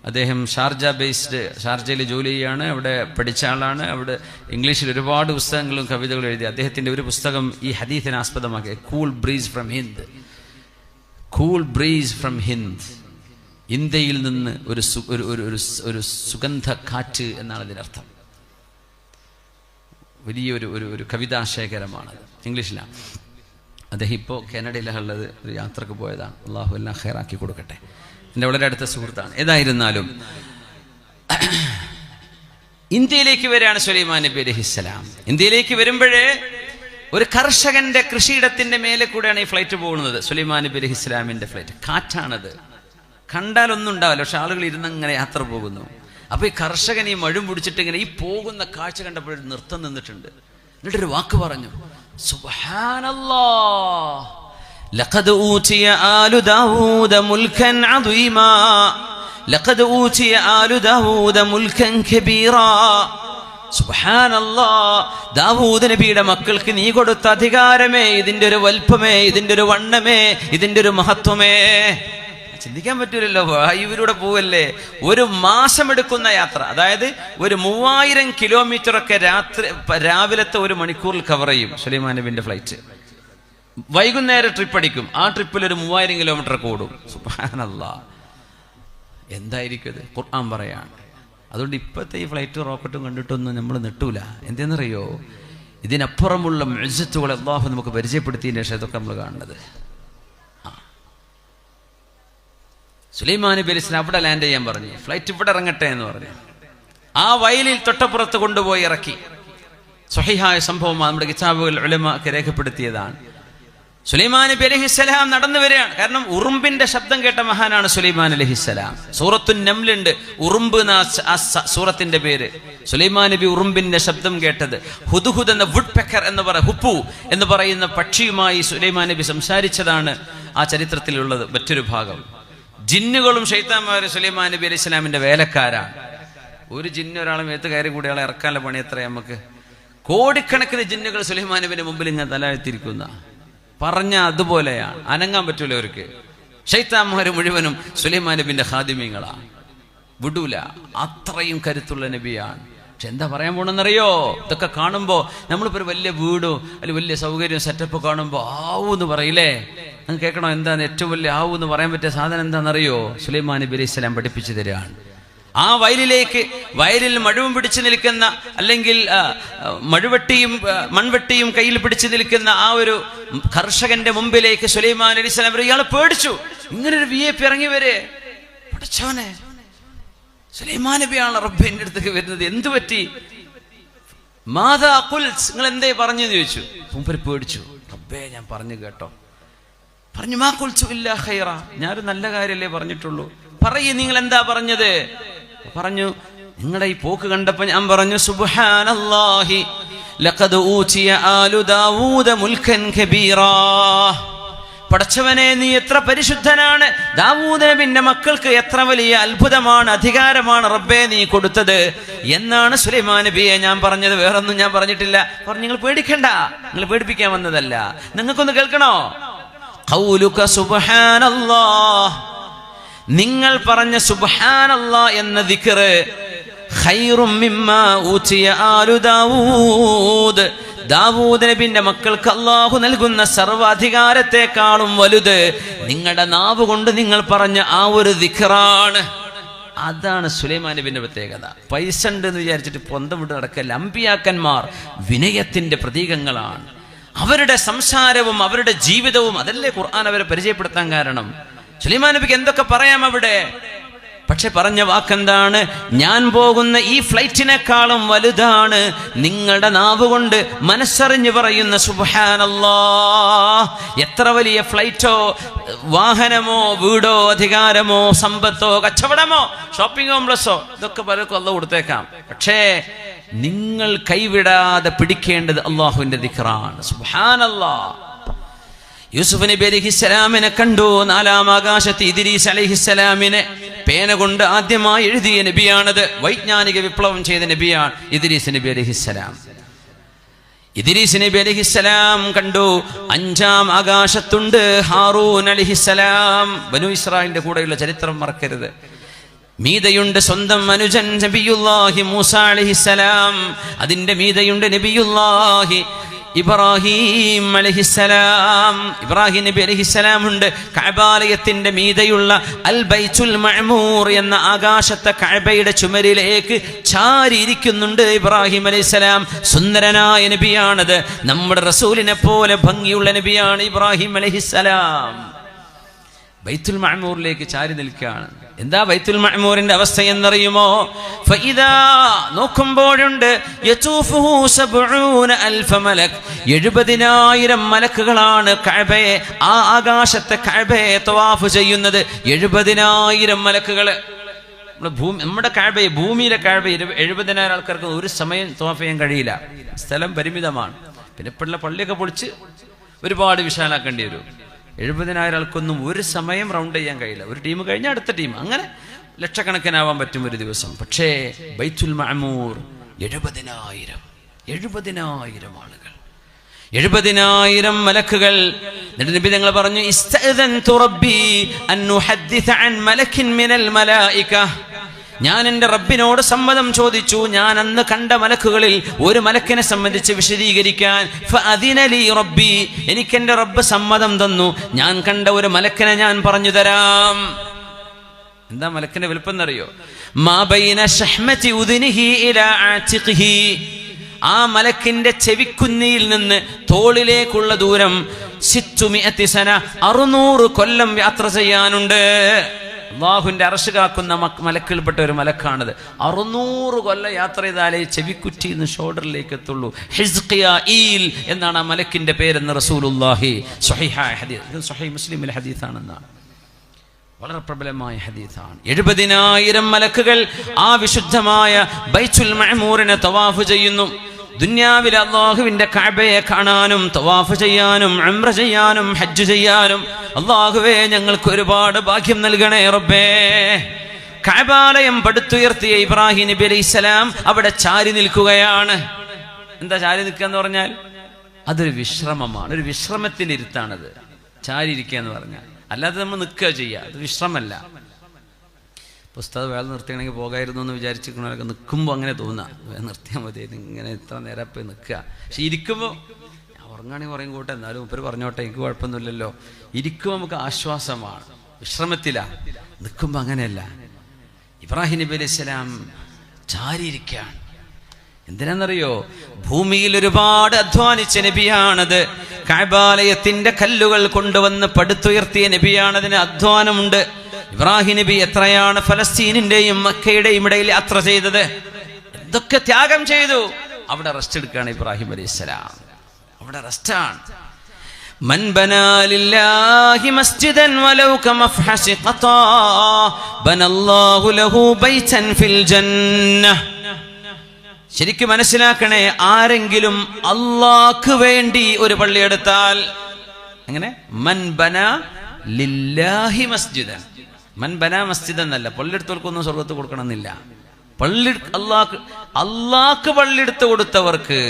അദ്ദേഹം ഷാർജ ബേസ്ഡ്, ഷാർജയിൽ ജോലി ചെയ്യാണ്, അവിടെ പഠിച്ച ആളാണ്. അവിടെ ഇംഗ്ലീഷിൽ ഒരുപാട് പുസ്തകങ്ങളും കവിതകളും എഴുതി. അദ്ദേഹത്തിൻ്റെ ഒരു പുസ്തകം ഈ ഹദീസിനെ ആസ്പദമാക്കി, cool breeze from Hind. Cool breeze from Hind, ഇന്ത്യയിൽ നിന്ന് ഒരു സുഗന്ധ കാറ്റ് എന്നാണ് അതിനർത്ഥം. വലിയൊരു കവിതാശേഖരമാണത്, ഇംഗ്ലീഷിലാണ്. അദ്ദേഹം ഇപ്പോൾ കാനഡയിലുള്ളത്, ഒരു യാത്രക്ക് പോയതാണ്. അള്ളാഹു എല്ലാം ഖൈറാക്കി കൊടുക്കട്ടെ. എൻ്റെ വളരെ അടുത്ത സുഹൃത്താണ്. ഏതായിരുന്നാലും ഇന്ത്യയിലേക്ക് വരികയാണ് സുലൈമാൻ നബി അലൈഹിസ്സലാം. ഇന്ത്യയിലേക്ക് വരുമ്പോഴേ ഒരു കർഷകന്റെ കൃഷിയിടത്തിന്റെ മേലെ കൂടെയാണ് ഈ ഫ്ലൈറ്റ് പോകുന്നത്. സുലൈമാൻ നബി അലൈഹിസ്സലാമിന്റെ ഫ്ലൈറ്റ്. കാറ്റാണത്, കണ്ടാലൊന്നും ഉണ്ടാവില്ല, പക്ഷെ ആളുകൾ ഇരുന്നങ്ങനെ യാത്ര പോകുന്നു. അപ്പൊ ഈ കർഷകൻ ഈ മഴും പിടിച്ചിട്ട് ഇങ്ങനെ ഈ പോകുന്ന കാഴ്ച കണ്ടപ്പോൾ നൃത്തം നിന്നിട്ടുണ്ട്. എന്നിട്ടൊരു വാക്ക് പറഞ്ഞു, സുബ്ഹാനല്ലാഹ് ലഖദ് ഊതിയ ആലു ദാവൂദ മുൽക്കൻ അദീമാ ലഖദ് ഊതിയ ആലു ദാവൂദ മുൽക്കൻ കബീറാ. സുബ്ഹാനല്ലാഹ്, ദാവൂദ് നബിയുടെ മക്കൾക്ക് നീ കൊടുത്ത അധികാരമേ, ഇതിന്റെ ഒരു വൽപ്പമേ, ഇതിന്റെ ഒരു വണ്ണമേ, ഇതിന്റെ ഒരു മഹത്വമേ. ചിന്തിക്കാൻ പറ്റൂലല്ലോ, വായുവിലൂടെ പോവല്ലേ, ഒരു മാസം എടുക്കുന്ന യാത്ര. അതായത് ഒരു 3000 കിലോമീറ്റർ ഒക്കെ രാവിലത്തെ 1 മണിക്കൂറിൽ കവർ ചെയ്യും സുലൈമാൻ നബിന്റെ ഫ്ലൈറ്റ്. വൈകുന്നേരം ട്രിപ്പ് അടിക്കും, ആ ട്രിപ്പിൽ ഒരു 3000 കിലോമീറ്റർ കൂടും. സുബ്ഹാനല്ലാഹ്, എന്തായിരിക്കും ഇത്? ഖുർആൻ പറയാണ്. അതുകൊണ്ട് ഇപ്പോഴത്തെ ഈ ഫ്ലൈറ്റും റോക്കറ്റും കണ്ടിട്ടൊന്നും നമ്മൾ നെട്ടൂല. എന്തെന്നറിയോ, ഇതിനപ്പുറമുള്ള മുഅ്ജിസത്തുകൾ അല്ലാഹു നമുക്ക് പരിചയപ്പെടുത്തിയതിന് ശേഷം ഇതൊക്കെ നമ്മൾ കാണുന്നത്. സുലൈമാൻ നബി അലൈഹി സ്വലാം അവിടെ ലാൻഡ് ചെയ്യാൻ പറഞ്ഞു, ഫ്ലൈറ്റ് ഇവിടെ ഇറങ്ങട്ടെ എന്ന് പറഞ്ഞു. ആ വയലിൽ തൊട്ടപ്പുറത്ത് കൊണ്ടുപോയി ഇറക്കി. സ്വഹീഹായ സംഭവം നമ്മുടെ കിതാബുകൾ ഉലമാക്ക് രേഖപ്പെടുത്തിയതാണ്. സുലൈമാൻ നബി അലൈഹിസ്സലാം നടന്നു വരികയാണ്. കാരണം ഉറുമ്പിന്റെ ശബ്ദം കേട്ട മഹാനാണ് സുലൈമാൻ അലൈഹിസ്സലാം. സൂറത്തുൻ നംലുണ്ട്, ഉറുമ്പ് എന്ന സൂറത്തിന്റെ പേര്. സുലൈമാൻ നബി ഉറുമ്പിന്റെ ശബ്ദം കേട്ടത്. ഹുദ്ഹുദ് എന്ന വുഡ് പെക്കർ ഹുപ്പു എന്ന് പറയുന്ന പക്ഷിയുമായി സുലൈമാൻ നബി സംസാരിച്ചതാണ് ആ ചരിത്രത്തിലുള്ളത് മറ്റൊരു ഭാഗം. ജിന്നുകളും ശൈത്താന്മാരും സുലൈമാൻ നബി അലൈഹി സ്വലാമിന്റെ വേലക്കാരാണ്. ഒരു ജിന്ന് ഒരാളെ മേത്ത് കയറി കൂടി ആളെ ഇറക്കാനുള്ള പണി എത്ര നമുക്ക്? കോടിക്കണക്കിന് ജിന്നുകൾ സുലൈമാൻ നബിന്റെ മുമ്പിൽ ഇങ്ങനെ തലഴ്ത്തിരിക്കുന്ന പറഞ്ഞ അതുപോലെയാണ്, അനങ്ങാൻ പറ്റൂല അവർക്ക്. ശൈത്താന്മാർ മുഴുവനും സുലൈമാൻ നബിന്റെ ഖാദിമീങ്ങളാണ്, വിടൂല, അത്രയും കരുത്തുള്ള നബിയാണ്. പക്ഷെ എന്താ പറയാൻ പോണെന്നറിയോ? ഇതൊക്കെ കാണുമ്പോൾ നമ്മളിപ്പോൾ ഒരു വലിയ വീടോ അല്ലെങ്കിൽ വലിയ സൗകര്യം സെറ്റപ്പ് കാണുമ്പോൾ ആവൂ എന്ന് പറയില്ലേ? അങ്ങ് കേൾക്കണോ? എന്താണ് ഏറ്റവും വലിയ ആവൂ എന്ന് പറയാൻ പറ്റിയ സാധനം എന്താണെന്നറിയോ? സുലൈമാൻ നബി അലൈഹി സ്വലാം പഠിപ്പിച്ചു തരികയാണ്. ആ വയലിൽ മഴുവും പിടിച്ചു നിൽക്കുന്ന, അല്ലെങ്കിൽ മൺവെട്ടിയും കയ്യിൽ പിടിച്ചു നിൽക്കുന്ന ആ ഒരു കർഷകന്റെ മുമ്പിലേക്ക് സുലൈമാൻ അലൈഹി സ്വലാം വരും. ഇയാൾ പേടിച്ചു, ഇങ്ങനൊരു VIP ഇറങ്ങി വരെ. പഠിച്ചവനെ, സുലൈമാൻ നബിയാണ് റബ്ബിന്റെ അടുത്തേക്ക് വരുന്നത്, എന്തു പറ്റി? മാതാ ഖുൽത്, നിങ്ങൾ എന്തേ പറഞ്ഞെന്ന് ചോദിച്ചു. മൂപ്പര് പേടിച്ചു, റബ്ബേ ഞാൻ പറഞ്ഞു കേട്ടോ. പറഞ്ഞു, മാ ഖുൽതു ഇല്ലാ ഖൈറ, ഞാനൊരു നല്ല കാര്യമല്ലേ പറഞ്ഞിട്ടുള്ളൂ, പറയൂ നിങ്ങൾ എന്താ പറഞ്ഞത്? പറഞ്ഞു, നിങ്ങളുടെ ഈ പോക്ക് കണ്ടപ്പോ ഞാൻ പറഞ്ഞു, സുബ്ഹാനല്ലാഹി ലഖദ് ഊതിയ ആലു ദാവൂദ മുൽക്കൻ കബീറാ. പടച്ചവനെ, നീ എത്ര പരിശുദ്ധനാണ്, ദാവൂദ് നബിന്റെ മക്കൾക്ക് എത്ര വലിയ അത്ഭുതമാണ്, അധികാരമാണ് റബ്ബേ നീ കൊടുത്തത് എന്നാണ് സുലൈമാൻ നബിയെ ഞാൻ പറഞ്ഞത്, വേറൊന്നും ഞാൻ പറഞ്ഞിട്ടില്ല. പറഞ്ഞു, നിങ്ങൾ പേടിക്കണ്ട, നിങ്ങൾ പേടിപ്പിക്കാൻ വന്നതല്ല, നിങ്ങൾക്കൊന്ന് കേൾക്കണോ? ഖൗലുക സുബ്ഹാനല്ലാഹ്, നിങ്ങൾ പറഞ്ഞ സുബ്ഹാനല്ലാഹ് എന്ന ദിക്ർ ഖൈറും മിമ്മാ ഊതിയ ആലു ദാവൂദ്, ദാവൂദ് നബിന്റെ മക്കൾക്ക് അല്ലാഹു നൽകുന്ന സർവാധികാരത്തെക്കാളും വലുത് നിങ്ങളുടെ നാവ് കൊണ്ട് നിങ്ങൾ പറഞ്ഞ ആ ഒരു ദിക്റാണ്. അതാണ് സുലൈമാൻ നബിന്റെ പ്രത്യേകത. പൈസ ഉണ്ട് എന്ന് വിചാരിച്ചിട്ട് പൊന്തം വിട്ട് നടക്കല്ല. അമ്പിയാക്കന്മാർ വിനയത്തിന്റെ പ്രതീകങ്ങളാണ്. അവരുടെ സംസാരവും അവരുടെ ജീവിതവും അതല്ലേ ഖുർആൻ അവരെ പരിചയപ്പെടുത്താൻ കാരണം. സുലൈമാൻ നബിക്ക് എന്തൊക്കെ പറയാം അവിടെ, പക്ഷെ പറഞ്ഞ വാക്കെന്താണ്? ഞാൻ പോകുന്ന ഈ ഫ്ലൈറ്റിനേക്കാളും വലുതാണ് നിങ്ങളുടെ നാവ് കൊണ്ട് മനസ്സറിഞ്ഞു പറയുന്ന സുബ്ഹാനല്ലാഹ്. എത്ര വലിയ ഫ്ലൈറ്റോ വാഹനമോ വീടോ അധികാരമോ സമ്പത്തോ കച്ചവടമോ ഷോപ്പിംഗ് കോംപ്ലക്സോ ഇതൊക്കെ പലർക്കും അല്ലാഹു കൊടുത്തേക്കാം. പക്ഷേ നിങ്ങൾ കൈവിടാതെ പിടിക്കേണ്ടത് അള്ളാഹുവിന്റെ ദിക്റാണ്. സുബ്ഹാനല്ലാഹ്. യൂസുഫ് നബി അലൈഹിസ്സലാമിനെ കണ്ടു. 4-ാം ആകാശത്ത് ഇദ്രീസ് അലൈഹിസ്സലാമിനെ പേന കൊണ്ട് ആദ്യമായി എഴുതിയ നബിയാണത്. വൈജ്ഞാനിക വിപ്ലവം ചെയ്ത നബിയാണ് ഇദ്രീസ് നബി അലൈഹിസ്സലാം. ഇദ്രീസ് നബി അലൈഹിസ്സലാം കണ്ടു. 5-ാം ആകാശത്തുണ്ട് ഹാറൂൻ അലൈഹിസ്സലാം. ബനു ഇസ്രായേലിന്റെ കൂടെയുള്ള ചരിത്രം മറക്കരുത്. മീതയുണ്ട് സ്വന്തം അനുജൻ നബിയുല്ലാഹി മൂസ അലൈഹിസ്സലാം. അതിന്റെ മീതയുണ്ട് നബിയുല്ലാഹി ഇബ്രാഹിം അലൈഹിസ്സലാം. ഇബ്രാഹിം നബി അലൈഹിസ്സലാം ഉണ്ട്. കഅബാലയത്തിന്റെ മീതയുള്ള അൽ ബൈത്തുൽ മഅമൂർ എന്ന ആകാശത്തെ കഅബയുടെ ചുമരിലേക്ക് ചാരിയിരിക്കുന്നുണ്ട് ഇബ്രാഹിം അലൈഹിസ്സലാം. സുന്ദരനായ നബിയാണത്. നമ്മുടെ റസൂലിനെ പോലെ ഭംഗിയുള്ള നബിയാണ് ഇബ്രാഹിം അലൈഹിസ്സലാം. ബൈത്തുൽ മഅമൂറിലേക്ക് ചാരി നിൽക്കുകയാണ്. എന്താ ബൈത്തുൽ മഅമൂറിന്റെ അവസ്ഥ എന്നറിയുമോ? ഫഇദാ നോക്കുമ്പോഴുണ്ട് യതൂഫുഹു 70000 മലക്, 70000 മലക്കുകളാണ് കഅബയെ, ആ ആകാശത്തെ കഅബയെ തവാഫ് ചെയ്യുന്നത്. 70000 മലക്കുകൾ. നമ്മുടെ കഅബയെ, ഭൂമിയിലെ കഅബയെ 70000 ആൾക്കാർക്ക് ഒരു സമയം തവാഫ് ചെയ്യാൻ കഴിയില്ല. സ്ഥലം പരിമിതമാണ്. പിന്നെ ഇപ്പോഴുള്ള പള്ളിയൊക്കെ പൊളിച്ച് ഒരുപാട് വിശാലാക്കേണ്ടി വരും. 70000 ആൾക്കൊന്നും ഒരു സമയം റൗണ്ട് ചെയ്യാൻ കഴിയില്ല. ഒരു ടീം കഴിഞ്ഞാൽ അടുത്ത ടീം, അങ്ങനെ ലക്ഷക്കണക്കിനാവാൻ പറ്റും ഒരു ദിവസം. പക്ഷേ ബൈത്തുൽ മഅമൂർ 70000 ആളുകൾ, 70000 മലക്കുകൾ. നബി തങ്ങൾ പറഞ്ഞു, ഇസ്തഅദൻതു റബ്ബി അൻ ഉഹദ്ദിസ അൻ മലക്കിൻ മിനൽ മലായിക. ഞാൻ എൻ്റെ റബ്ബിനോട് സമ്മതം ചോദിച്ചു, ഞാൻ അന്ന് കണ്ട മലക്കുകളിൽ ഒരു മലക്കിനെ സംബന്ധിച്ച് വിശദീകരിക്കാൻ. ഫഅദിന ലി റബ്ബി, എനിക്ക് എൻ്റെ റബ്ബ് സമ്മതം തന്നു. ഞാൻ കണ്ട ഒരു മലക്കിനെ ഞാൻ പറഞ്ഞു തരാം. എന്താ മലക്കിന്റെ വലുപ്പം എന്നറിയോ? മാ ബൈന ശഹ്മതി ഉദ്നിഹി ഇലാ ആതിഖിഹി, ആ മലക്കിന്റെ ചെവിക്കുന്നിയിൽ നിന്ന് തോളിലേക്കുള്ള ദൂരം 600 സന, 600 കൊല്ലം യാത്ര ചെയ്യാനുണ്ട്. അല്ലാഹുവിന്റെ അർശ് കാക്കുന്ന മലക്കിൽപ്പെട്ട ഒരു മലക്കാണത്. 600 കൊല്ലം യാത്ര ചെയ്താലേ ചെവിക്കുറ്റിയിൽ നിന്ന് ഷോൾഡറിലേക്ക് എത്തുള്ളൂ. ഹിസ്ഖിയായിൽ എന്നാണ് ആ മലക്കിന്റെ പേരെന്ന് റസൂലുള്ളാഹി സ്വഹീഹായ ഹദീസ്, സ്വഹീഹ് മുസ്ലിമിലെ ഹദീസാണെന്നാണ്, വളരെ പ്രബലമായ ഹദീസാണ്. 70000 മലക്കുകൾ ആ വിശുദ്ധമായ ബൈത്തുൽ മഅമൂറിനെ തവാഫ് ചെയ്യുന്നു. ദുനിയാവിൽ അല്ലാഹുവിന്റെ കഅബയെ കാണാനും തവാഫ് ചെയ്യാനും ഉംറ ചെയ്യാനും ഹജ്ജ് ചെയ്യാനും അല്ലാഹുവേ ഞങ്ങൾക്ക് ഒരുപാട് ഭാഗ്യം നൽകണേ റബ്ബേ. കഅബാലയം പടുത്തുയർത്തിയ ഇബ്രാഹിം നബി അലൈഹിസ്സലാം അവിടെ ചാരി നിൽക്കുകയാണ്. എന്താ ചാരി നിൽക്കുക എന്ന് പറഞ്ഞാൽ? അതൊരു വിശ്രമമാണ്, ഒരു വിശ്രമത്തിന്റെ ഇരുത്താണത് ചാരി ഇരിക്കുക എന്ന് പറഞ്ഞാൽ. അല്ലാതെ നമ്മൾ നിൽക്കുക ചെയ്യുക, അത് വിശ്രമല്ല. പുസ്തകം വേള നിർത്തിയാണെങ്കിൽ പോകായിരുന്നു എന്ന് വിചാരിച്ചിരിക്കണവരൊക്കെ നിൽക്കുമ്പോൾ അങ്ങനെ തോന്നാം, നിർത്തിയാൽ മതി, ഇങ്ങനെ ഇത്ര നേരം പോയി നിൽക്കുക. പക്ഷെ ഇരിക്കുമ്പോൾ ഞാൻ ഉറങ്ങാണെങ്കിൽ പറയും കൂട്ടെ, എന്നാലും മുപ്പര് പറഞ്ഞോട്ടെ, എനിക്ക് കുഴപ്പമൊന്നുമില്ലല്ലോ. ഇരിക്കുമ്പോൾ നമുക്ക് ആശ്വാസമാണ്, വിശ്രമത്തിലാണ്. നിൽക്കുമ്പോൾ അങ്ങനെയല്ല. ഇബ്രാഹിം നബി അലൈഹി സ്വലാം ചാരിയിരിക്കുകയാണ്. എന്തിനാണെന്നറിയോ? ഭൂമിയിൽ ഒരുപാട് അധ്വാനിച്ച നബിയാണത്. കഅബാലയത്തിന്റെ കല്ലുകൾ കൊണ്ടുവന്ന് പടുത്തുയർത്തിയ നബിയാണതിന് അധ്വാനമുണ്ട്. ഇബ്രാഹിം നബി എത്രയാണ് ഫലസ്തീനിന്റെയും മക്കയുടെയും ഇടയിൽ യാത്ര ചെയ്തത്, എന്തൊക്കെ ത്യാഗം ചെയ്തു. അവിടെ റെസ്റ്റ് എടുക്കുകയാണ് ഇബ്രാഹിം അലൈഹിസ്സലാം, അവിടെ റെസ്റ്റാണ്. മൻ ബനാ ലില്ലാഹി മസ്ജിദൻ വലൗ കമഫ്ഹസി ഖതാ ബനല്ലാഹു ലഹു ബൈതൻ ഫിൽ ജന്നഹ്. ശരിക്കും മനസ്സിലാക്കണേ, ആരെങ്കിലും അല്ലാഹ്ക്ക് വേണ്ടി ഒരു പള്ളി എടുത്താൽ, എങ്ങനെ? മൻ ബനാ ലില്ലാഹി മസ്ജിദൻ, മൻ ബനാ മസ്ജിദ് എന്നല്ല, പള്ളിയെടുത്തവർക്കൊന്നും സ്വർഗത്ത് കൊടുക്കണമെന്നില്ല. പള്ളി അല്ലാഹ്ക്ക് പള്ളിയെടുത്ത് കൊടുത്തവർക്ക്.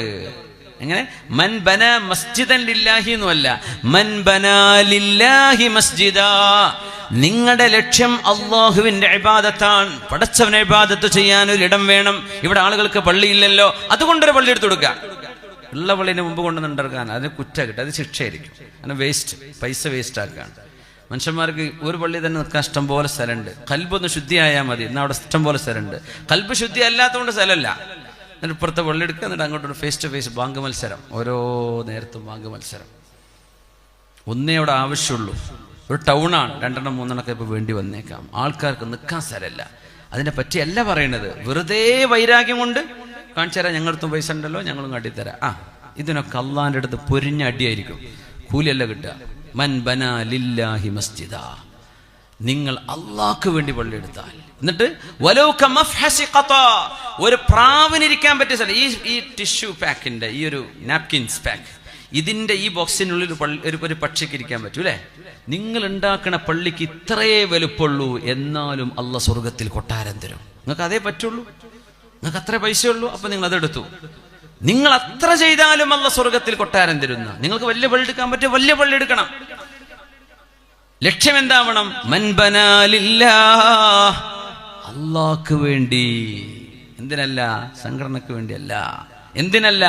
എങ്ങനെ? മൻ ബനാ മസ്ജിദൻ ലില്ലാഹി എന്നുമല്ല, മൻ ബനാ ലില്ലാഹി മസ്ജിദാ. നിങ്ങളുടെ ലക്ഷ്യം അല്ലാഹുവിന്റെ ഇബാദത്താണ്. പടച്ചവനെ ഇബാദത്ത് ചെയ്യാൻ ഒരു ഇടം വേണം. ഇവിടെ ആളുകൾക്ക് പള്ളിയില്ലല്ലോ, അതുകൊണ്ടൊരു പള്ളി എടുത്തു കൊടുക്കുക. ഉള്ള പള്ളിന് മുമ്പ് കൊണ്ടുവന്നുണ്ടാക്കാൻ അതിന് കുറ്റം കിട്ടും, അത് ശിക്ഷയായിരിക്കും. അങ്ങനെ വേസ്റ്റ്, പൈസ വേസ്റ്റ് ആക്കുകയാണ്. മനുഷ്യന്മാർക്ക് ഒരു പള്ളി തന്നെ നിൽക്കാൻ ഇഷ്ടം പോലെ സ്ഥലമുണ്ട്. കൽബൊന്ന് ശുദ്ധിയായാൽ മതി, എന്നാൽ അവിടെ ഇഷ്ടം പോലെ സ്ഥലമുണ്ട്. കൽബ് ശുദ്ധി അല്ലാത്തതുകൊണ്ട് സ്ഥലമല്ല. എന്നിട്ട് ഇപ്പുറത്തെ പള്ളി എടുക്കുക, എന്നിട്ട് അങ്ങോട്ടൊരു ഫേസ് ടു ഫേസ് ബാങ്ക് മത്സരം, ഓരോ നേരത്തും ബാങ്ക് മത്സരം. ഒന്നേ അവിടെ ആവശ്യമുള്ളൂ. ഒരു ടൗണാണ്, 2 3 ഇപ്പോൾ വേണ്ടി വന്നേക്കാം. ആൾക്കാർക്ക് നിൽക്കാൻ സ്ഥലമല്ല. അതിനെ പറ്റിയല്ല പറയണത്. വെറുതെ വൈരാഗ്യം കൊണ്ട് കാണിച്ചു തരാം, ഞങ്ങളടുത്തും പൈസ ഉണ്ടല്ലോ, ഞങ്ങളും കാട്ടിത്തരാം. ഇതിനൊക്കെ അള്ളാന്റെ അടുത്ത് പൊരിഞ്ഞ അടിയായിരിക്കും, കൂലിയല്ല കിട്ടുക. മൻ ബനാ ലില്ലാഹി മസ്ജിദാ, നിങ്ങൾ അള്ളാഹ്ക്ക് വേണ്ടി പള്ളി എടുത്താൽ, എന്നിട്ട് വലൗ കമഫ്ഹസി ഖതാ, ഒരു പ്രാവിനിരിക്കാൻ പറ്റിയ സ്ഥലം. ഈ ടിഷ്യൂ പാക്കിന്റെ ഈ ഒരു നാപ്കിൻസ് പാക്ക്, ഇതിന്റെ ഈ ബോക്സിനുള്ളിൽ ഒരു പക്ഷിക്ക് ഇരിക്കാൻ പറ്റൂ അല്ലേ? നിങ്ങൾ ഉണ്ടാക്കണ പള്ളിക്ക് ഇത്രയേ വലുപ്പുള്ളൂ, എന്നാലും അള്ളാഹ് സ്വർഗത്തിൽ കൊട്ടാരം തരും. നിങ്ങൾക്ക് അതേ പറ്റുള്ളൂ, നിങ്ങൾക്ക് അത്ര പൈസയുള്ളൂ, അപ്പൊ നിങ്ങൾ അതെടുത്തു. നിങ്ങൾ അത്ര ചെയ്താലും അള്ളാഹ് സ്വർഗത്തിൽ കൊട്ടാരം തരുന്ന. നിങ്ങൾക്ക് വലിയ പള്ളി എടുക്കാൻ പറ്റും, വലിയ പള്ളി എടുക്കണം. ലക്ഷ്യം എന്താവണം? മൻ ബനാ ലില്ലാഹ്, അള്ളാഹ്ക്ക് വേണ്ടി. എന്തിനല്ല? സംഘടനക്ക് വേണ്ടിയല്ല. എന്തിനല്ല?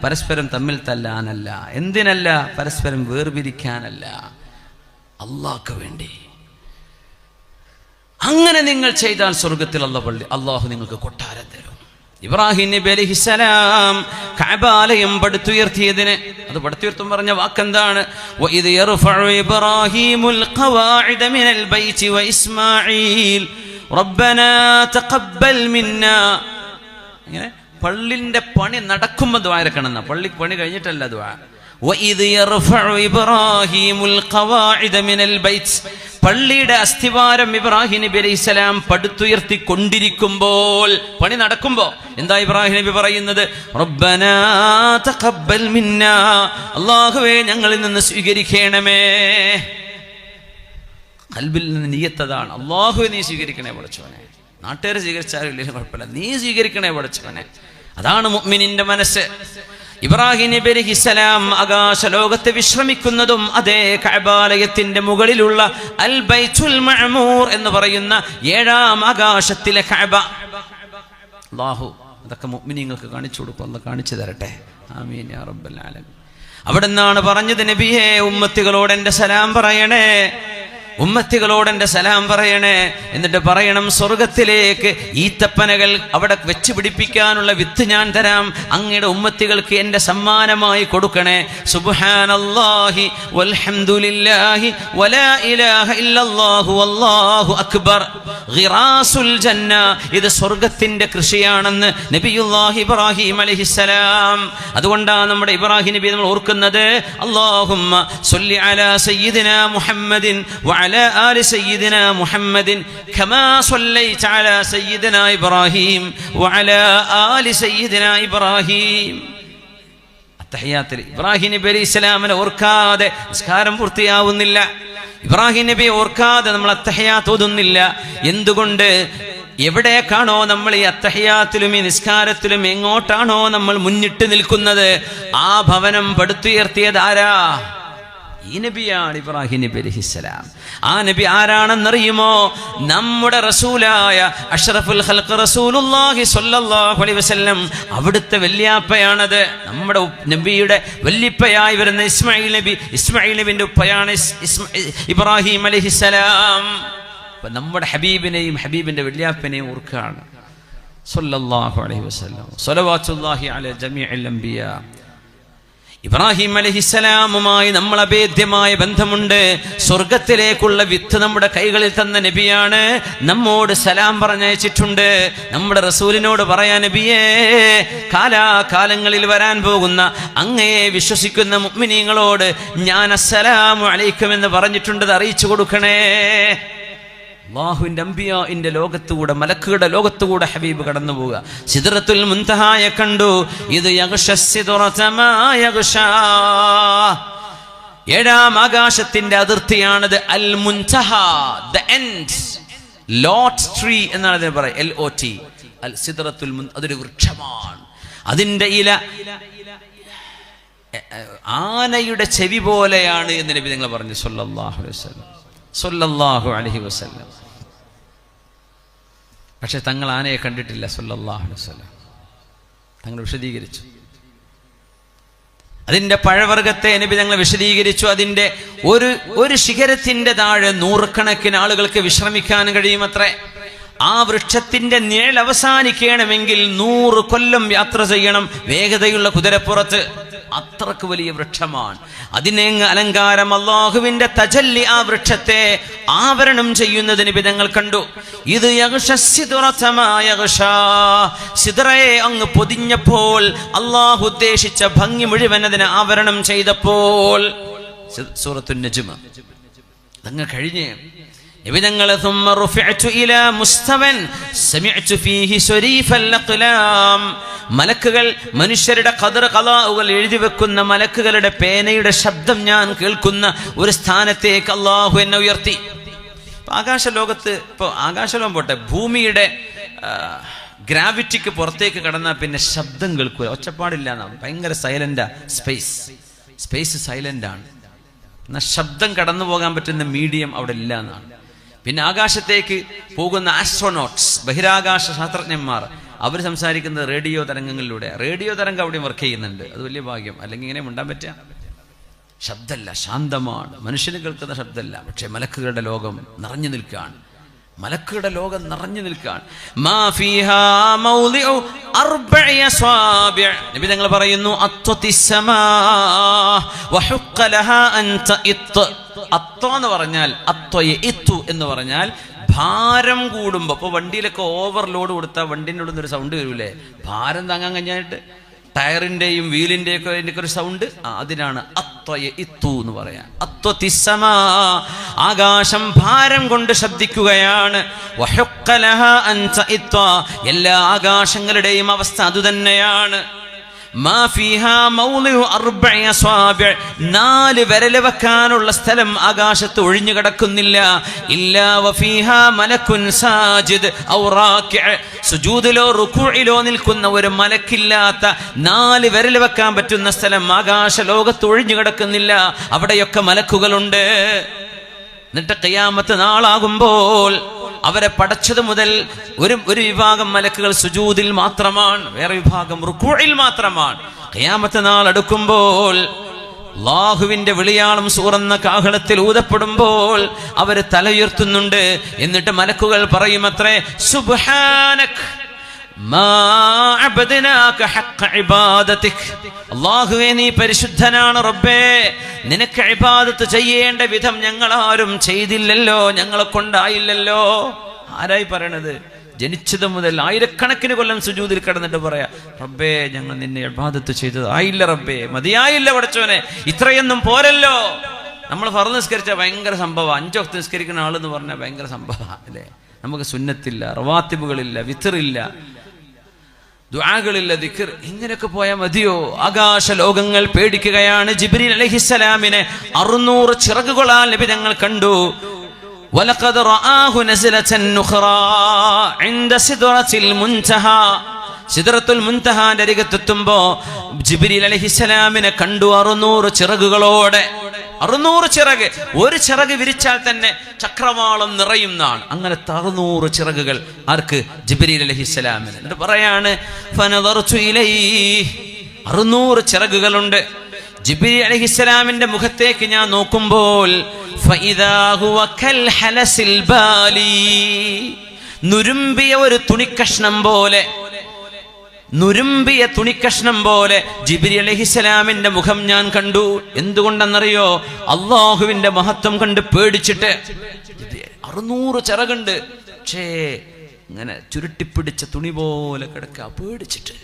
പരസ്പരം തമ്മിൽ തല്ലാനല്ല. എന്തിനല്ല? പരസ്പരം വേർപിരിക്കാനല്ല, അള്ളാഹ്ക്ക് വേണ്ടി. അങ്ങനെ നിങ്ങൾ ചെയ്താൽ സ്വർഗത്തിൽ അള്ളാഹു നിങ്ങൾക്ക് കൊട്ടാരം തരും. ഇബ്രാഹിം നബി അലൈഹിസ്സലാം കഅബാലയം പടുത്തുയർത്തിയതിന്, അത് പടുത്തുയർത്തും പറഞ്ഞ വാക്കെന്താണ്? വഇദ് യർഫഉ ഇബ്രാഹീമുൽ ഖവാഇദ മിനൽ ബൈതി വഇസ്മാഈൽ റബ്ബനാ തഖബ്ബൽ മിന്നാ. ഇങ്ങനെ പള്ളിന്റെ പണി നടക്കുമ്പോൾ ദുആ ഇറക്കണം. പള്ളി പണി കഴിഞ്ഞിട്ടല്ല ദുആ. വഇദ് യർഫഉ ഇബ്രാഹീമുൽ ഖവാഇദ മിനൽ ബൈത്, പള്ളിയുടെ അസ്ഥിവാരം ഇബ്രാഹിം നബി അലൈഹിസ്സലാം പടുത്തുയർത്തിക്കൊണ്ടിരിക്കുമ്പോൾ, പണി നടക്കുമ്പോൾ എന്താ ഇബ്രാഹിം നബി പറയുന്നത്? റബ്ബനാ തഖബ്ബൽ മിന്നാ, അല്ലാഹുവേ ഞങ്ങളിൽ നിന്ന് സ്വീകരിക്കണമേ. ഖൽബിൽ നിന്ന് നിയ്യത്തതാണ്, അല്ലാഹുവേ നീ സ്വീകരിക്കണേ പടച്ചോനെ. നാട്ടുകാർ സ്വീകരിച്ചാലും ഇല്ലെങ്കിലും കുഴപ്പമില്ല, നീ സ്വീകരിക്കണേ പടച്ചോനെ. അതാണ് മുഅ്മിനിന്റെ മനസ്സ്. ഇബ്രാഹിം നബി അലൈഹിസ്സലാം ആകാശലോകത്തെ വിശ്രമിക്കുന്നതും അതേ കഅബാലയത്തിന്റെ മുകളിലുള്ള അൽ ബൈത്തുൽ മഅമൂർ എന്ന് പറയുന്ന 7-ാം ആകാശത്തിലെ കഅബ. അല്ലാഹു അതൊക്കെ മുഅ്മിനീങ്ങൾക്ക് കാണിച്ചു കൊടുക്കും, അല്ലാഹു കാണിച്ചു തരട്ടെ. ആമീൻ യാ റബ്ബൽ ആലമീൻ. അവിടെ നിന്നാണ് പറഞ്ഞത്, നബിയേ ഉമ്മത്തികളോട് എൻ്റെ സലാം പറയണേ, ഉമ്മത്തികളോട് എൻ്റെ സലാം പറയണേ. എന്നിട്ട് പറയണം, സ്വർഗത്തിലേക്ക് ഈത്തപ്പനകൾ അവിടെ വെച്ച് പിടിപ്പിക്കാനുള്ള വിത്ത് ഞാൻ തരാം, അങ്ങയുടെ ഉമ്മത്തികൾക്ക് എൻ്റെ സമ്മാനമായി കൊടുക്കണേ. സുബ്ഹാനല്ലാഹി വൽഹംദുലില്ലാഹി വലാ ഇലാഹ ഇല്ലല്ലാഹു വല്ലാഹു അക്ബർ ഗിറാസുൽ ജന്ന. ഇത് സ്വർഗത്തിന്റെ കൃഷിയാണെന്ന് നബിയുല്ലാഹി ഇബ്രാഹിം അലൈഹിസ്സലാം. അതുകൊണ്ടാണ് നമ്മുടെ ഇബ്രാഹിം നബി നമ്മൾ ഓർക്കുന്നത്, അല്ലാഹുമ്മ സ്വല്ലി അലാ സയ്യിദിനാ മുഹമ്മദിൻ وعلى آل سيدنا محمد كما صليت على سيدنا إبراهيم وعلى آل سيدنا إبراهيم. അത്തഹിയാത്തിൽ ഇബ്രാഹിം നബി അലൈഹി സ്വലാമിനെ ഓർക്കാതെ നിസ്കാരം പൂർത്തിയാവുന്നില്ല. ഇബ്രാഹിം നബിയെ ഓർക്കാതെ നമ്മൾ അത്തഹിയാത്ത് ഓതുന്നില്ല. എന്തുകൊണ്ട്? എവിടേക്കാണോ നമ്മൾ ഈ അത്തഹിയാത്തിലും ഈ നിസ്കാരത്തിലും എങ്ങോട്ടാണോ നമ്മൾ മുന്നിട്ട് നിൽക്കുന്നത്, ആ ഭവനം പടുത്തുയർത്തിയത് ആരാ? ഈ നബിയാണ് ഇബ്രാഹിം നബി അലൈഹിസ്സലാം. ആ നബി ആരാണെന്നറിയുമോ? നമ്മുടെ റസൂലായ അഷ്റഫുൽ ഖൽഖ് റസൂലുള്ളാഹി സ്വല്ലല്ലാഹു അലൈഹി വസല്ലം, അവിടുത്തെ വല്യാപ്പയാണത്. നമ്മുടെ നബിയുടെ വല്യപ്പയായി വരുന്ന ഇസ്മായിൽ നബിന്റെ ഉപ്പയാണ് ഇബ്രാഹിം അലൈഹിസ്സലാം. അപ്പൊ നമ്മുടെ ഹബീബിനെയും ഹബീബിന്റെ വല്യാപ്പനെയും ഓർക്കുകയാണ് സ്വല്ലല്ലാഹു അലൈഹി വസല്ലം. സ്വലവാത്തുല്ലാഹി അലാ ജമീഇൽ അംബിയാ. ഇബ്രാഹിം അലൈഹിസ്സലാമുമായി നമ്മൾ അഭേദ്യമായ ബന്ധമുണ്ട്. സ്വർഗത്തിലേക്കുള്ള വിത്ത് നമ്മുടെ കൈകളിൽ തന്ന നബിയാണ്. നമ്മോട് സലാം പറഞ്ഞയച്ചിട്ടുണ്ട്. നമ്മുടെ റസൂലിനോട് പറയാൻ, നബിയേ കാലാകാലങ്ങളിൽ വരാൻ പോകുന്ന അങ്ങയെ വിശ്വസിക്കുന്ന മുഅ്മിനീങ്ങളോട് ഞാൻ അസ്സലാമു അലൈക്കും എന്ന് പറഞ്ഞിട്ടുണ്ട്, അറിയിച്ചു കൊടുക്കണേ. അല്ലാഹുവിന്റെ അംബിയാഇന്റെ ലോകത്തുകൂടെ, മലക്കുകളുടെ ലോകത്തുകൂടെ ഹബീബ് കടന്നു പോവുക. സിദ്റത്തുൽ മുൻതഹായെ കണ്ടു. ഇത് ഏഴാം ആകാശത്തിന്റെ അതിർത്തിയാണത്. അൽ Munthaha, the end, lot tree എന്നാണ് അതിനെ പറയുക. LOT, അൽ സിദ്റത്തുൽ അതൊരു വൃക്ഷമാണ്. അതിന്റെ ഇല ആനയുടെ ചെവി പോലെയാണ് എന്ന് നബി നിങ്ങൾ പറഞ്ഞു സ്വല്ലല്ലാഹു അലൈഹി വസല്ലം. സ്വല്ലല്ലാഹു അലൈഹി വസല്ലം. പക്ഷെ തങ്ങൾ ആനയെ കണ്ടിട്ടില്ല സ്വല്ലല്ലാഹു അലൈഹി വസല്ലം. തങ്ങൾ വിശദീകരിച്ചു. അതിന്റെ പഴവർഗത്തെ നബി തങ്ങൾ വിശദീകരിച്ചു. അതിന്റെ ഒരു ശിഖരത്തിന്റെ താഴെ 100 കണക്കിന് ആളുകൾക്ക് വിശ്രമിക്കാൻ കഴിയുമത്രേ. ആ വൃക്ഷത്തിന്റെ നിഴൽ അവസാനിക്കണമെങ്കിൽ 100 കൊല്ലം യാത്ര ചെയ്യണം വേഗതയുള്ള കുതിരപ്പുറത്ത്. അത്രക്ക് വലിയ വൃക്ഷമാണ്. അതിനെ അലങ്കാരം, അല്ലാഹുവിന്റെ തജല്ലി ആ വൃക്ഷത്തെ ആവരണം ചെയ്യുന്നതിന് വിധങ്ങൾ കണ്ടു. ഇത് സിദ്റയെ അങ്ങ് പൊതിഞ്ഞപ്പോൾ, അല്ലാഹു ഉദ്ദേശിച്ച ഭംഗി മുഴുവൻ അതിനെ ആവരണം ചെയ്തപ്പോൾ, സൂറത്തുൻ നജ്മ് അതങ്ങ് കഴിഞ്ഞ് നബിതങ്ങൾ ثم رفعت الى مستوى سمعت فيه شريف الاقلام. മലക്കുകൾ, മനുഷ്യരുടെ ഖദർ ഖലാഉകൾ എഴുതി വെക്കുന്ന മലക്കുകളുടെ പേനയുടെ ശബ്ദം ഞാൻ കേൾക്കുന്ന ഒരു സ്ഥാനത്തേക്ക് അല്ലാഹു എന്നെ ഉയർത്തി. ആകാശലോകത്ത്, ഇപ്പോൾ ആകാശലോകം പോട്ടെ, ഭൂമിയുടെ ഗ്രാവിറ്റിക്ക് പുറത്തേക്ക് കടന്നാൽ പിന്നെ ശബ്ദം കേൾക്കുക, ഒച്ചപ്പാടില്ല എന്നാണ്. ഭയങ്കര സൈലന്റാ സ്പേസ് സൈലന്റാണ്. എന്നാൽ ശബ്ദം കടന്നു പോകാൻ പറ്റുന്ന മീഡിയം അവിടെ ഇല്ല എന്നാണ്. പിന്നെ ആകാശത്തേക്ക് പോകുന്ന ആസ്ട്രോനോട്ട്സ്, ബഹിരാകാശ ശാസ്ത്രജ്ഞന്മാർ, അവർ സംസാരിക്കുന്നത് റേഡിയോ തരംഗങ്ങളിലൂടെ. റേഡിയോ തരംഗം അവിടെയും വർക്ക് ചെയ്യുന്നുണ്ട്. അത് വലിയ ഭാഗ്യം. അല്ലെങ്കിൽ ഇങ്ങനെ മിണ്ടാൻ പറ്റുക? ശബ്ദമല്ല, ശാന്തമാണ്. മനുഷ്യന് കേൾക്കുന്ന ശബ്ദമല്ല. പക്ഷെ മലക്കുകളുടെ ലോകം നിറഞ്ഞു നിൽക്കുകയാണ്. മലക്കുകളുടെ ലോകം നിറഞ്ഞു നിൽക്കുകയാണ്. മാ ഫീഹാ മൗദിഉ അർബഇ അസ്വാബിഅ. നബി തങ്ങൾ പറയുന്നു അത്വതിസ്സമാ വഹുഖ ലഹാ അൻ തഇത്ത്. അത്വ എന്ന് പറഞ്ഞാൽ അത്വയിത്തു എന്ന് പറഞ്ഞാൽ ഭാരം കൂടുമ്പോ. അപ്പോൾ വണ്ടിയിലൊക്കെ ഓവർലോഡ് കൊടുത്താൽ വണ്ടിൻ്റെ ഉള്ളിൽ നിന്നൊരു സൗണ്ട് വരൂലേ, ഭാരം താങ്ങാൻ കഴിഞ്ഞായിട്ട് ടയറിന്റെയും വീലിന്റെയും ഒക്കെ അതിൻ്റെ ഒരു സൗണ്ട്, അതിനാണ് അത്വയിത്തു എന്ന് പറയാൻ. അത്വതിസ്സമാ, ആകാശം ഭാരം കൊണ്ട് ശബ്ദിക്കുകയാണ്. വഹുഖ ലഹാ അൻ തഇത്ത്, എല്ലാ ആകാശങ്ങളുടെയും അവസ്ഥ അതുതന്നെയാണ്. മാ ഫീഹാ മൗദിഉ അർബഇ അസ്വാബിഅ, 4 വിരൽ വെക്കാനുള്ള സ്ഥലം ആകാശത്ത് ഒഴിഞ്ഞു കിടക്കുന്നില്ല. ഇല്ലാ വഫീഹാ മലക്കുൻ സാജിദ് ഔ റാകിഅ, സുജൂദിലോ റുകൂഇലോ നിൽക്കുന്ന ഒരു മലക്കില്ലാത്ത 4 വിരൽ വെക്കാൻ പറ്റുന്ന സ്ഥലം ആകാശ ലോകത്ത് ഒഴിഞ്ഞു കിടക്കുന്നില്ല. അവിടെയൊക്കെ മലക്കുകളുണ്ട്. എന്നിട്ട് ഖിയാമത്ത് നാളാകുമ്പോൾ അവരെ പടച്ചത് മുതൽ ഒരു വിഭാഗം മലക്കുകൾ സുജൂദിൽ മാത്രമാണ്, വേറെ വിഭാഗം റുകൂഇൽ മാത്രമാണ്. ഖിയാമത്ത് നാൾ അടുക്കുമ്പോൾ അല്ലാഹുവിന്റെ വിളിയാളം സൂറന്ന കാഹളത്തിൽ ഊതപ്പെടുമ്പോൾ അവർ തലയുയർത്തുന്നുണ്ട്. എന്നിട്ട് മലക്കുകൾ പറയുമത്രേ, സുബ്ഹാനക് മാ അബ്ദനാക ഹഖ്ഖ ഇബാദതിക്. അല്ലാഹുവേ, നീ പരിശുദ്ധനാണ് റബ്ബേ, നിനക്ക് ഇബാദത്ത് ചെയ്യേണ്ട വിധം ഞങ്ങൾ ആരും ചെയ്തില്ലല്ലോ, ഞങ്ങളെ കൊണ്ടായില്ലല്ലോ. ആരായി പറയണത്? ജനിച്ചത് മുതൽ ആയിരക്കണക്കിന് കൊല്ലം സുജൂദിൽ കിടന്നിട്ട് പറയാ, റബ്ബേ ഞങ്ങൾ നിന്നെ ഇബാദത്ത് ചെയ്തത് ആയില്ല റബ്ബേ, മതിയായില്ല പടച്ചോനെ, ഇത്രയൊന്നും പോരല്ലോ. നമ്മൾ ഫർദ് നിസ്കരിച്ച ഭയങ്കര സംഭവം, 5 വക്ത് നിസ്കരിക്കുന്ന ആളെന്ന് പറഞ്ഞാൽ ഭയങ്കര സംഭവം അല്ലേ. നമുക്ക് സുന്നത്തില്ല, റവാത്തിബുകളില്ല, വിത്റില്ല, ദുആകളില്ല, ദിക്ർ, ഇങ്ങനെയൊക്കെ പോയാൽ മതിയോ? ആകാശ ലോകങ്ങൾ പേടിക്കുകയാണ്. ജിബ്രീൽ അലൈഹിസ്സലാമിനെ 600 ചിറകുകളാൽ നബി തങ്ങൾ കണ്ടു. വലഖദ് റആഹു നസ്ലതൻ നുഖറാ ഇൻദ സിദ്റത്തിൽ മുൻതഹാ. സിദ്റത്തുൽ മുൻതഹാന്റെ അരികത്തെത്തുമ്പോ ജിബ്രീൽ അലൈഹിസ്സലാമിനെ കണ്ടു 600 ചിറകുകളോടെ. 600 ചിറക്, ഒരു ചിറക് വിരിച്ചാൽ തന്നെ ചക്രവാളം നിറയുന്നതാണ്. അങ്ങനത്തെ 600 ചിറകുകൾ ആർക്ക്? ജിബ്രീൽ അലൈഹിസ്സലാമിന്. എന്നിട്ട് പറയാണ്, ഫനദർതു ഇലൈഹി, 600 ചിറകുകളുണ്ട്. ജിബ്രീൽ അലൈഹിസ്സലാമിന്റെ മുഖത്തേക്ക് ഞാൻ നോക്കുമ്പോൾ ഫഇദാ ഹുവ കൽ ഹലസിൽ ബാലി, നുരുമ്പിയ ഒരു തുണിക്കഷ്ണം പോലെ, നുരുമ്പിയ തുണിക്കഷ്ണം പോലെ ജിബ്രീൽ അലൈഹിസ്സലാമിന്റെ മുഖം ഞാൻ കണ്ടു. എന്തുകൊണ്ടെന്നറിയോ? അള്ളാഹുവിന്റെ മഹത്വം കണ്ട് പേടിച്ചിട്ട്. 600 ചിറകുണ്ട്, പക്ഷേ ഇങ്ങനെ ചുരുട്ടിപ്പിടിച്ച തുണി പോലെ കിടക്കുക, പേടിച്ചിട്ട്.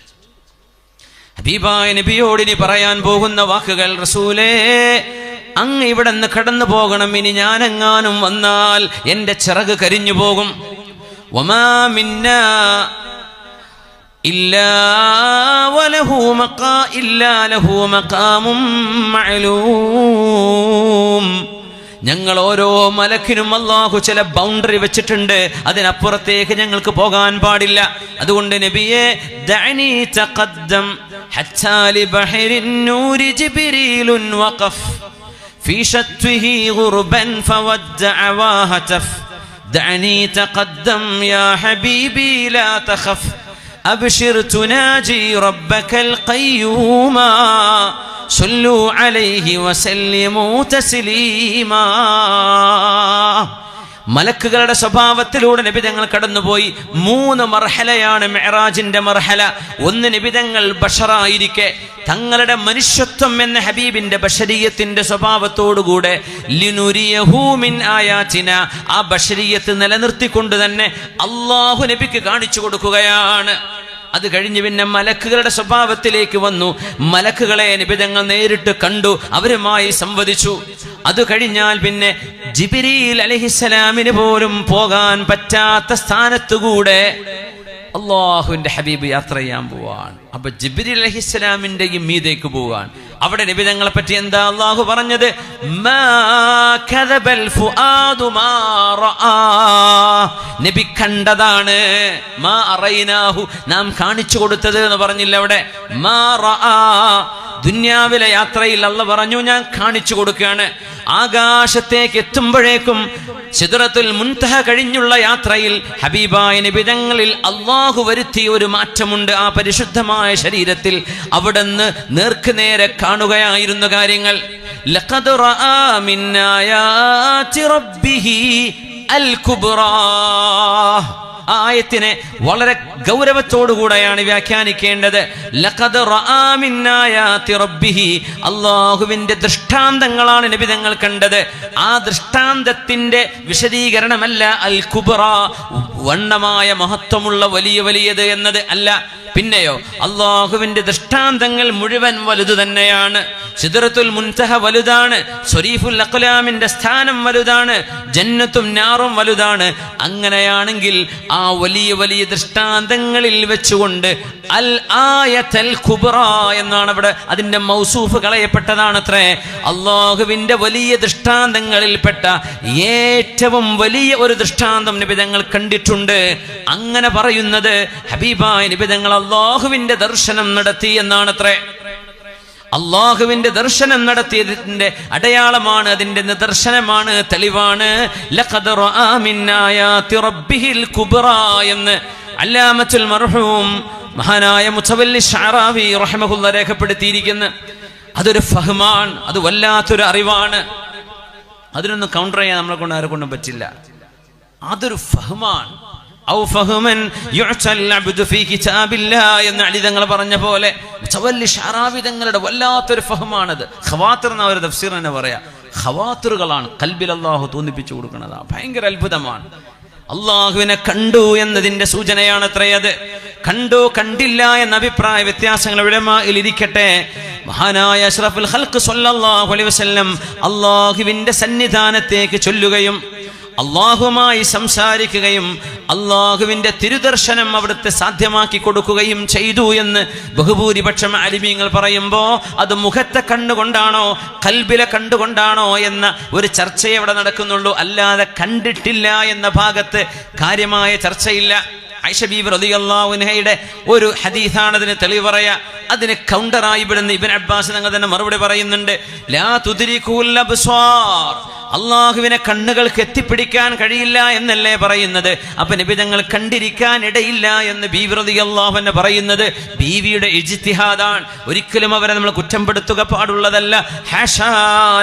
ഹബീബായ നബിയോട് ഇനി പറയാൻ പോകുന്ന വാക്കുകൾ, റസൂലേ അങ്ങ് ഇവിടെ നിന്ന് കടന്നു പോകണം, ഇനി ഞാനെങ്ങാനും വന്നാൽ എന്റെ ചിറക് കരിഞ്ഞു പോകും. വമാ മിന്നാ ഇല്ലാ ലഹു മഖാമും മഅലൂം. ഞങ്ങൾ ഓരോ മലക്കിനും അല്ലാഹു ചില ബൗണ്ടറി വെച്ചിട്ടുണ്ട്, അതിനപ്പുറത്തേക്ക് ഞങ്ങൾക്ക് പോകാൻ പാടില്ല. അതുകൊണ്ട് നബിയെ, ദഅനി തഖദ്ദം ഹത്താ ലിബഹരിൻ നൂരി ജിബ്രീലുൻ വഖഫ് ഫീ ശത്വിഹി ഗുർബൻ ഫവദ്ദഅ വഹതഫ്. ദഅനി തഖദ്ദം യാ ഹബീബി ലാ തഖഫ് അബ്ശിർ തുനാജി റബ്ബകൽ ഖയ്യൂമാ സല്ലു അലൈഹി വസല്ലിമു തസ്ലീമാ. മലക്കുകളുടെ സ്വഭാവത്തിലൂടെ നബിതങ്ങൾ കടന്നുപോയി. 3 മർഹലയാണ് മിഅ്റാജിന്റെ മർഹല. 1 നബിതങ്ങൾ ബഷറായിരിക്കെ തങ്ങളുടെ മനുഷ്യത്വം എന്ന ഹബീബിന്റെ ബഷരീയത്തിന്റെ സ്വഭാവത്തോടുകൂടെ ലിനുരിയഹു മിൻ ആയാതിന, ആ ബഷരീയത്ത് നിലനിർത്തിക്കൊണ്ട് തന്നെ അല്ലാഹു നബിക്ക് കാണിച്ചു കൊടുക്കുകയാണ്. അത് കഴിഞ്ഞ് പിന്നെ മലക്കുകളുടെ സ്വഭാവത്തിലേക്ക് വന്നു. മലക്കുകളെ നബിതങ്ങൾ നേരിട്ട് കണ്ടു, അവരുമായി സംവദിച്ചു. അത് കഴിഞ്ഞാൽ പിന്നെ ജിബ്രീൽ അലൈഹിസ്സലാമിന് പോലും പോകാൻ പറ്റാത്ത സ്ഥാനത്തുകൂടെ അല്ലാഹുവിന്റെ ഹബീബ് യാത്ര ചെയ്യാൻ പോവാണ്. അപ്പൊ ജിബ്രീൽ അലൈഹിസ്സലാമിന്റെ മീതേക്ക് പോവാൻ. അവിടെ നബിതങ്ങളെ പറ്റി എന്താ അല്ലാഹു പറഞ്ഞത്? മാ കദബൽ ഫുആദു മാ റആ, നബി കണ്ടതാണ്. മാ അറൈനാഹു, നാം കാണിച്ചു കൊടുത്തത് എന്ന് പറഞ്ഞില്ല അവിടെ. മാ റആ, ദുനിയാവിലെ യാത്രയിൽ അല്ലാഹു പറഞ്ഞു ഞാൻ കാണിച്ചു കൊടുക്കുകയാണ്. ആകാശത്തേക്ക് എത്തുമ്പോഴേക്കും സിദ്റത്തുൽ മുൻതഹ കഴിഞ്ഞുള്ള യാത്രയിൽ ഹബീബായ നബിതങ്ങളിൽ അല്ലാഹു വരുത്തിയ ഒരു മാറ്റമുണ്ട്. ആ പരിശുദ്ധമായ ശരീരത്തിൽ അവിടുന്ന് നേർക്ക് നേരെ കാണുകയായിരുന്നു കാര്യങ്ങൾ. ലഖദ് റആ മിൻ ആയാതി റബ്ബിഹി അൽ കുബ്റാ. ആയത്തിനെ വളരെ ഗൗരവത്തോടുകൂടെയാണ് വ്യാഖ്യാനിക്കേണ്ടത്. ലഖദ് റആ മിൻ ആയാതി റബ്ബിഹി, അല്ലാഹുവിന്റെ ദൃഷ്ടാന്തങ്ങളാണ് നബി തങ്ങൾ കണ്ടത്. ആ ദൃഷ്ടാന്തത്തിന്റെ വിശദീകരണമല്ല അൽ കുബ്റാ, വണ്ണമായ മഹത്വമുള്ള വലിയ വലിയത് എന്നത് അല്ല. പിന്നെയോ അല്ലാഹുവിന്റെ ദൃഷ്ടാന്തങ്ങൾ മുഴുവൻ വലുതു തന്നെയാണ്. സിദ്റത്തുൽ മുൻതഹ വലുതാണ്, സ്വരീഫുൽ അഖ്ലാമിന്റെ സ്ഥാനം വലുതാണ്, ജന്നത്തും നാറും വലുതാണ്. അങ്ങനെയാണെങ്കിൽ ആ വലിയ വലിയ ദൃഷ്ടാന്തങ്ങളിൽ വെച്ചുകൊണ്ട് അൽ ആയത്തുൽ കുബ്റാ എന്നാണ് അവിടെ അതിന്റെ മൗസൂഫ് കളയപ്പെട്ടതാണത്രേ. അല്ലാഹുവിന്റെ വലിയ ദൃഷ്ടാന്തങ്ങളിൽപ്പെട്ട ഏറ്റവും വലിയ ഒരു ദൃഷ്ടാന്തം നബി തങ്ങൾ കണ്ടിട്ടുണ്ട്. അങ്ങനെ പറയുന്നത് ഹബീബായ നബി തങ്ങൾ അല്ലാഹുവിന്റെ ദർശനം നടത്തി എന്നാണത്രേ. അല്ലാഹുവിന്റെ ദർശനം നടത്തിയതിന്റെ അടയാളമാണ്, അതിന്റെ നിദർശനമാണ്, തെളിവാണ്. ലഖദ് റആ മിൻ ആയാതി റബ്ബിഹിൽ കുബ്റാ എന്ന് അല്ലാമത്തുൽ മർഹൂം മഹാനായ മുതവല്ലി ശഅറാവി റഹിമഹുല്ലാഹ് രേഖപ്പെടുത്തിയിരിക്കുന്നു. അതൊരു ഫഹ്മാണ്, അത് വല്ലാത്തൊരു അറിവാണ്. അതിനൊന്നും കൗണ്ടർ ചെയ്യാൻ നമ്മളെ കൊണ്ട് ആരെ കൊണ്ടും പറ്റില്ല. അതൊരു ഫഹ്മാണ്. ഔ ഫഹ്മൻ യുഅ്തൽ അബ്ദു ഫീ കിതാബില്ലാഹ് എന്ന് അലി തങ്ങൾ പറഞ്ഞ പോലെ മുതവല്ലി ശഅറാവി തങ്ങളുടെ വല്ലാത്തൊരു ഫഹ്മാണത്. ഖവാത്തിർ എന്ന ഒരു തഫ്സീർ തന്നെ പറയാ. ഖവാത്തിറുകളാണ് ഖൽബിൽ അല്ലാഹു തോന്നിപ്പിച്ചു കൊടുക്കുന്നത്. ഭയങ്കര അത്ഭുതമാണ്. അള്ളാഹുവിനെ കണ്ടു എന്നതിന്റെ സൂചനയാണ് അത്രയത്. കണ്ടു കണ്ടില്ല എന്ന അഭിപ്രായ വ്യത്യാസങ്ങൾ ഉലമായിൽ ഇരിക്കട്ടെ. മഹാനായ അഷ്റഫുൽ ഖൽഖ് സ്വല്ലല്ലാഹു അലൈഹി വസല്ലം അള്ളാഹുവിന്റെ സന്നിധാനത്തേക്ക് ചൊല്ലുകയും അള്ളാഹുമായി സംസാരിക്കുകയും അള്ളാഹുവിന്റെ തിരുദർശനം അവിടുത്തെ സാധ്യമാക്കി കൊടുക്കുകയും ചെയ്തു എന്ന് ബഹുഭൂരിപക്ഷം അലിമീങ്ങൾ പറയുമ്പോൾ അത് മുഖത്തെ കണ്ടുകൊണ്ടാണോ ഖൽബിലെ കണ്ടുകൊണ്ടാണോ എന്ന ഒരു ചർച്ചയെ അവിടെ നടക്കുന്നുള്ളൂ. അല്ലാതെ കണ്ടിട്ടില്ല എന്ന ഭാഗത്ത് കാര്യമായ ചർച്ചയില്ല. ആയിഷ ബീവി റളിയല്ലാഹു അൻഹയുടെ ഒരു ഹദീസാണ് അതിന് തെളിവ് പറയാ. അതിന് കൗണ്ടറായി ഇബ്നു ഇബ്നു അബ്ബാസ് തങ്ങൾ തന്നെ മറുപടി പറയുന്നുണ്ട്. ലാ തുദ്രികുൽ അബ്സാർ, അള്ളാഹുവിനെ കണ്ണുകൾക്ക് എത്തിപ്പിടിക്കാൻ കഴിയില്ല എന്നല്ലേ പറയുന്നത്. അപ്പൊ നബി തങ്ങൾ കണ്ടിരിക്കാൻ ഇടയില്ല എന്ന് ബീവി റളിയല്ലാഹു അൻഹ പറയുന്നത് ബീവിയുടെ ഇജ്തിഹാദാണ്. ഒരിക്കലും അവരെ നമ്മൾ കുറ്റപ്പെടുത്തുക പാടുള്ളതല്ല. ഹാഷാ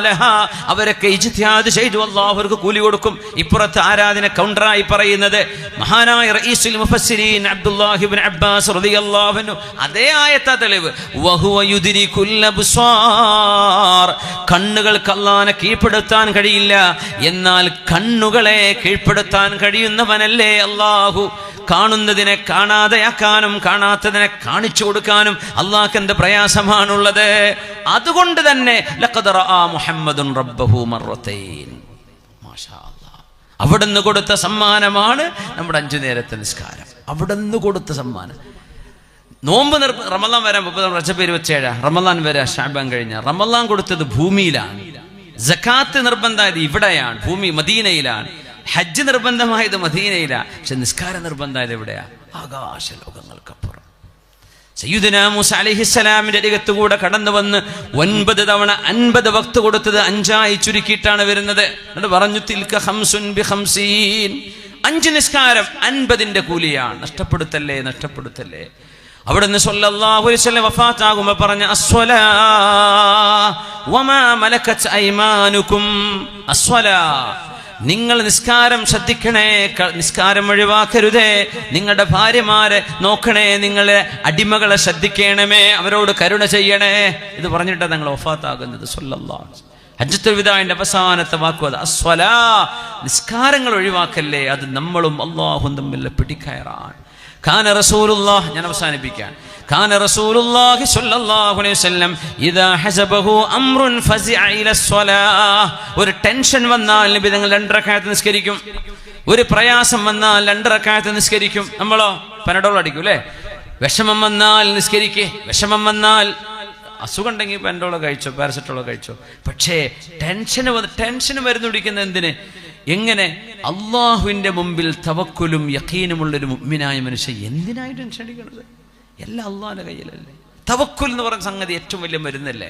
ലഹാ, അവരൊക്കെ ഇജ്തിഹാദ് ചെയ്തു, അള്ളാഹു അവർക്ക് കൂലി കൊടുക്കും. ഇപ്പുറത്ത് ആരാധന കൗണ്ടറായി പറയുന്നത് മഹാനായ റഈസുൽ മുഫസ്സിരീൻ അബ്ദുല്ലാഹി ഇബ്നു അബ്ബാസ് റളിയല്ലാഹു അൻഹു അതേ ആയത്താ തെളിവ്. വഹുവ യുദ്രികുൽ അബ്സാർ, കണ്ണുകൾക്ക് അല്ലാഹുവിനെ കീഴ്പ്പെടുത്താൻ കഴിയില്ല, എന്നാൽ കണ്ണുകളെ കീഴ്പ്പെടുത്താൻ കഴിയുന്നവനല്ലേ അല്ലാഹു. കാണുന്നതിനെ കാണാതെയാക്കാനും കാണാത്തതിനെ കാണിച്ചു കൊടുക്കാനും അള്ളാഹ്ക്ക് എന്ത് പ്രയാസമാണുള്ളത്. അതുകൊണ്ട് തന്നെ ലഖദ് റആ മുഹമ്മദുൻ റബ്ബഹു മർറതൈൻ. മാഷാ അല്ലാഹ്, അവിടുന്ന് കൊടുത്ത സമ്മാനമാണ് നമ്മുടെ 5 നേരത്തെ നിസ്കാരം. അവിടുന്ന് കൊടുത്ത സമ്മാനം. നോമ്പ് റമളാൻ വരാൻ 30 റജബ് 27, റമളാൻ വരാ ശഅബാൻ കഴിഞ്ഞ. റമളാൻ കൊടുത്തത് ഭൂമിയിലാണ്. സകാത്ത് നിർബന്ധമായത് ഇവിടെയാണ്, ഭൂമി മദീനയിലാണ്. ഹജ്ജ് നിർബന്ധമായത് മദീനയിലാണ്. പക്ഷെ നിസ്കാരം നിർബന്ധമായത് എവിടെയാ? ആകാശ ലോകങ്ങൾക്കപ്പുറം. സയ്യിദുനാ മൂസ അലൈഹിസ്സലാമിന്റെ അരികത്തുകൂടെ കടന്നു വന്ന് 9 തവണ 50 വക്ത് കൊടുത്തത് 5ആയി ചുരുക്കിയിട്ടാണ് വരുന്നത്. എന്നിട്ട് പറഞ്ഞു തിൽക ഖംസുൻ ബിഖംസീൻ, 5 നിസ്കാരം 50ന്റെ കൂലിയാണ്. നഷ്ടപ്പെടുത്തല്ലേ, നഷ്ടപ്പെടുത്തല്ലേ. അവിടുന്ന് സ്വല്ലല്ലാഹു അലൈഹി വസല്ലം വഫാത്താകുമ്പോൾ പറഞ്ഞ അസ്വലാ വമാ മലക്കത് ഐമാനുക്കും, അസ്വലാ, നിങ്ങൾ നിസ്കാരം ശ്രദ്ധിക്കണേ, നിസ്കാരം ഒഴിവാക്കരുതേ, നിങ്ങളുടെ ഭാര്യമാരെ നോക്കണേ, നിങ്ങളെ അടിമകളെ ശ്രദ്ധിക്കണമേ, അവരോട് കരുണ ചെയ്യണേ. ഇത് പറഞ്ഞിട്ടാണ് ഞങ്ങൾ വഫാത്താകുന്നത്. സ്വല്ലല്ലാഹു അലൈഹി വസല്ലം ഹജ്ജത്തുൽ വിദാഇന്റെ അവസാനത്തെ വാക്കും അത്, അസ്വലാ, നിസ്കാരങ്ങൾ ഒഴിവാക്കല്ലേ. അത് നമ്മളും അല്ലാഹുവും തമ്മിലുള്ള പിടിക്കയറാണ്. കാന റസൂലുള്ളാഹ്, ഞാൻ അവസാനിപ്പിക്കാൻ, കാന റസൂലുള്ളാഹി സ്വല്ലല്ലാഹു അലൈഹി വസല്ലം ഇദാ ഹസബഹു അംറുൻ ഫസിഅ ഇല സ്വലാഹ്, ഒരു ടെൻഷൻ വന്നാൽ നബി തങ്ങൾ 2 റക്അത്ത് നിസ്കരിക്കും. ഒരു പ്രയാസം വന്നാൽ 2 റക്അത്ത് നിസ്കരിക്കും. നമ്മളോ പനഡോൾ അടിക്കും അല്ലേ? വിഷമം വന്നാൽ നിസ്കരിക്കേ. വിഷമം വന്നാൽ അസുഖം ഉണ്ടെങ്കിൽ പനഡോളോ കഴിച്ചോ, പാരസെറ്റമോളോ കഴിച്ചോ. പക്ഷേ ടെൻഷന് മരുന്ന് കുടിക്കുന്നത് എന്തിന്? എങ്ങനെ? അള്ളാഹുവിന്റെ മുമ്പിൽ തവക്കുലും യഖീനുമുള്ളൊരു മുഅ്മിനായ മനുഷ്യൻ എന്തിനായി ടെൻഷൻ അടിക്കണത്? എല്ലാം അള്ളാഹിന്റെ കയ്യിലല്ലേ. തവക്കുൽ എന്ന് പറയുന്ന സംഗതി ഏറ്റവും വലിയ മരുന്നല്ലേ.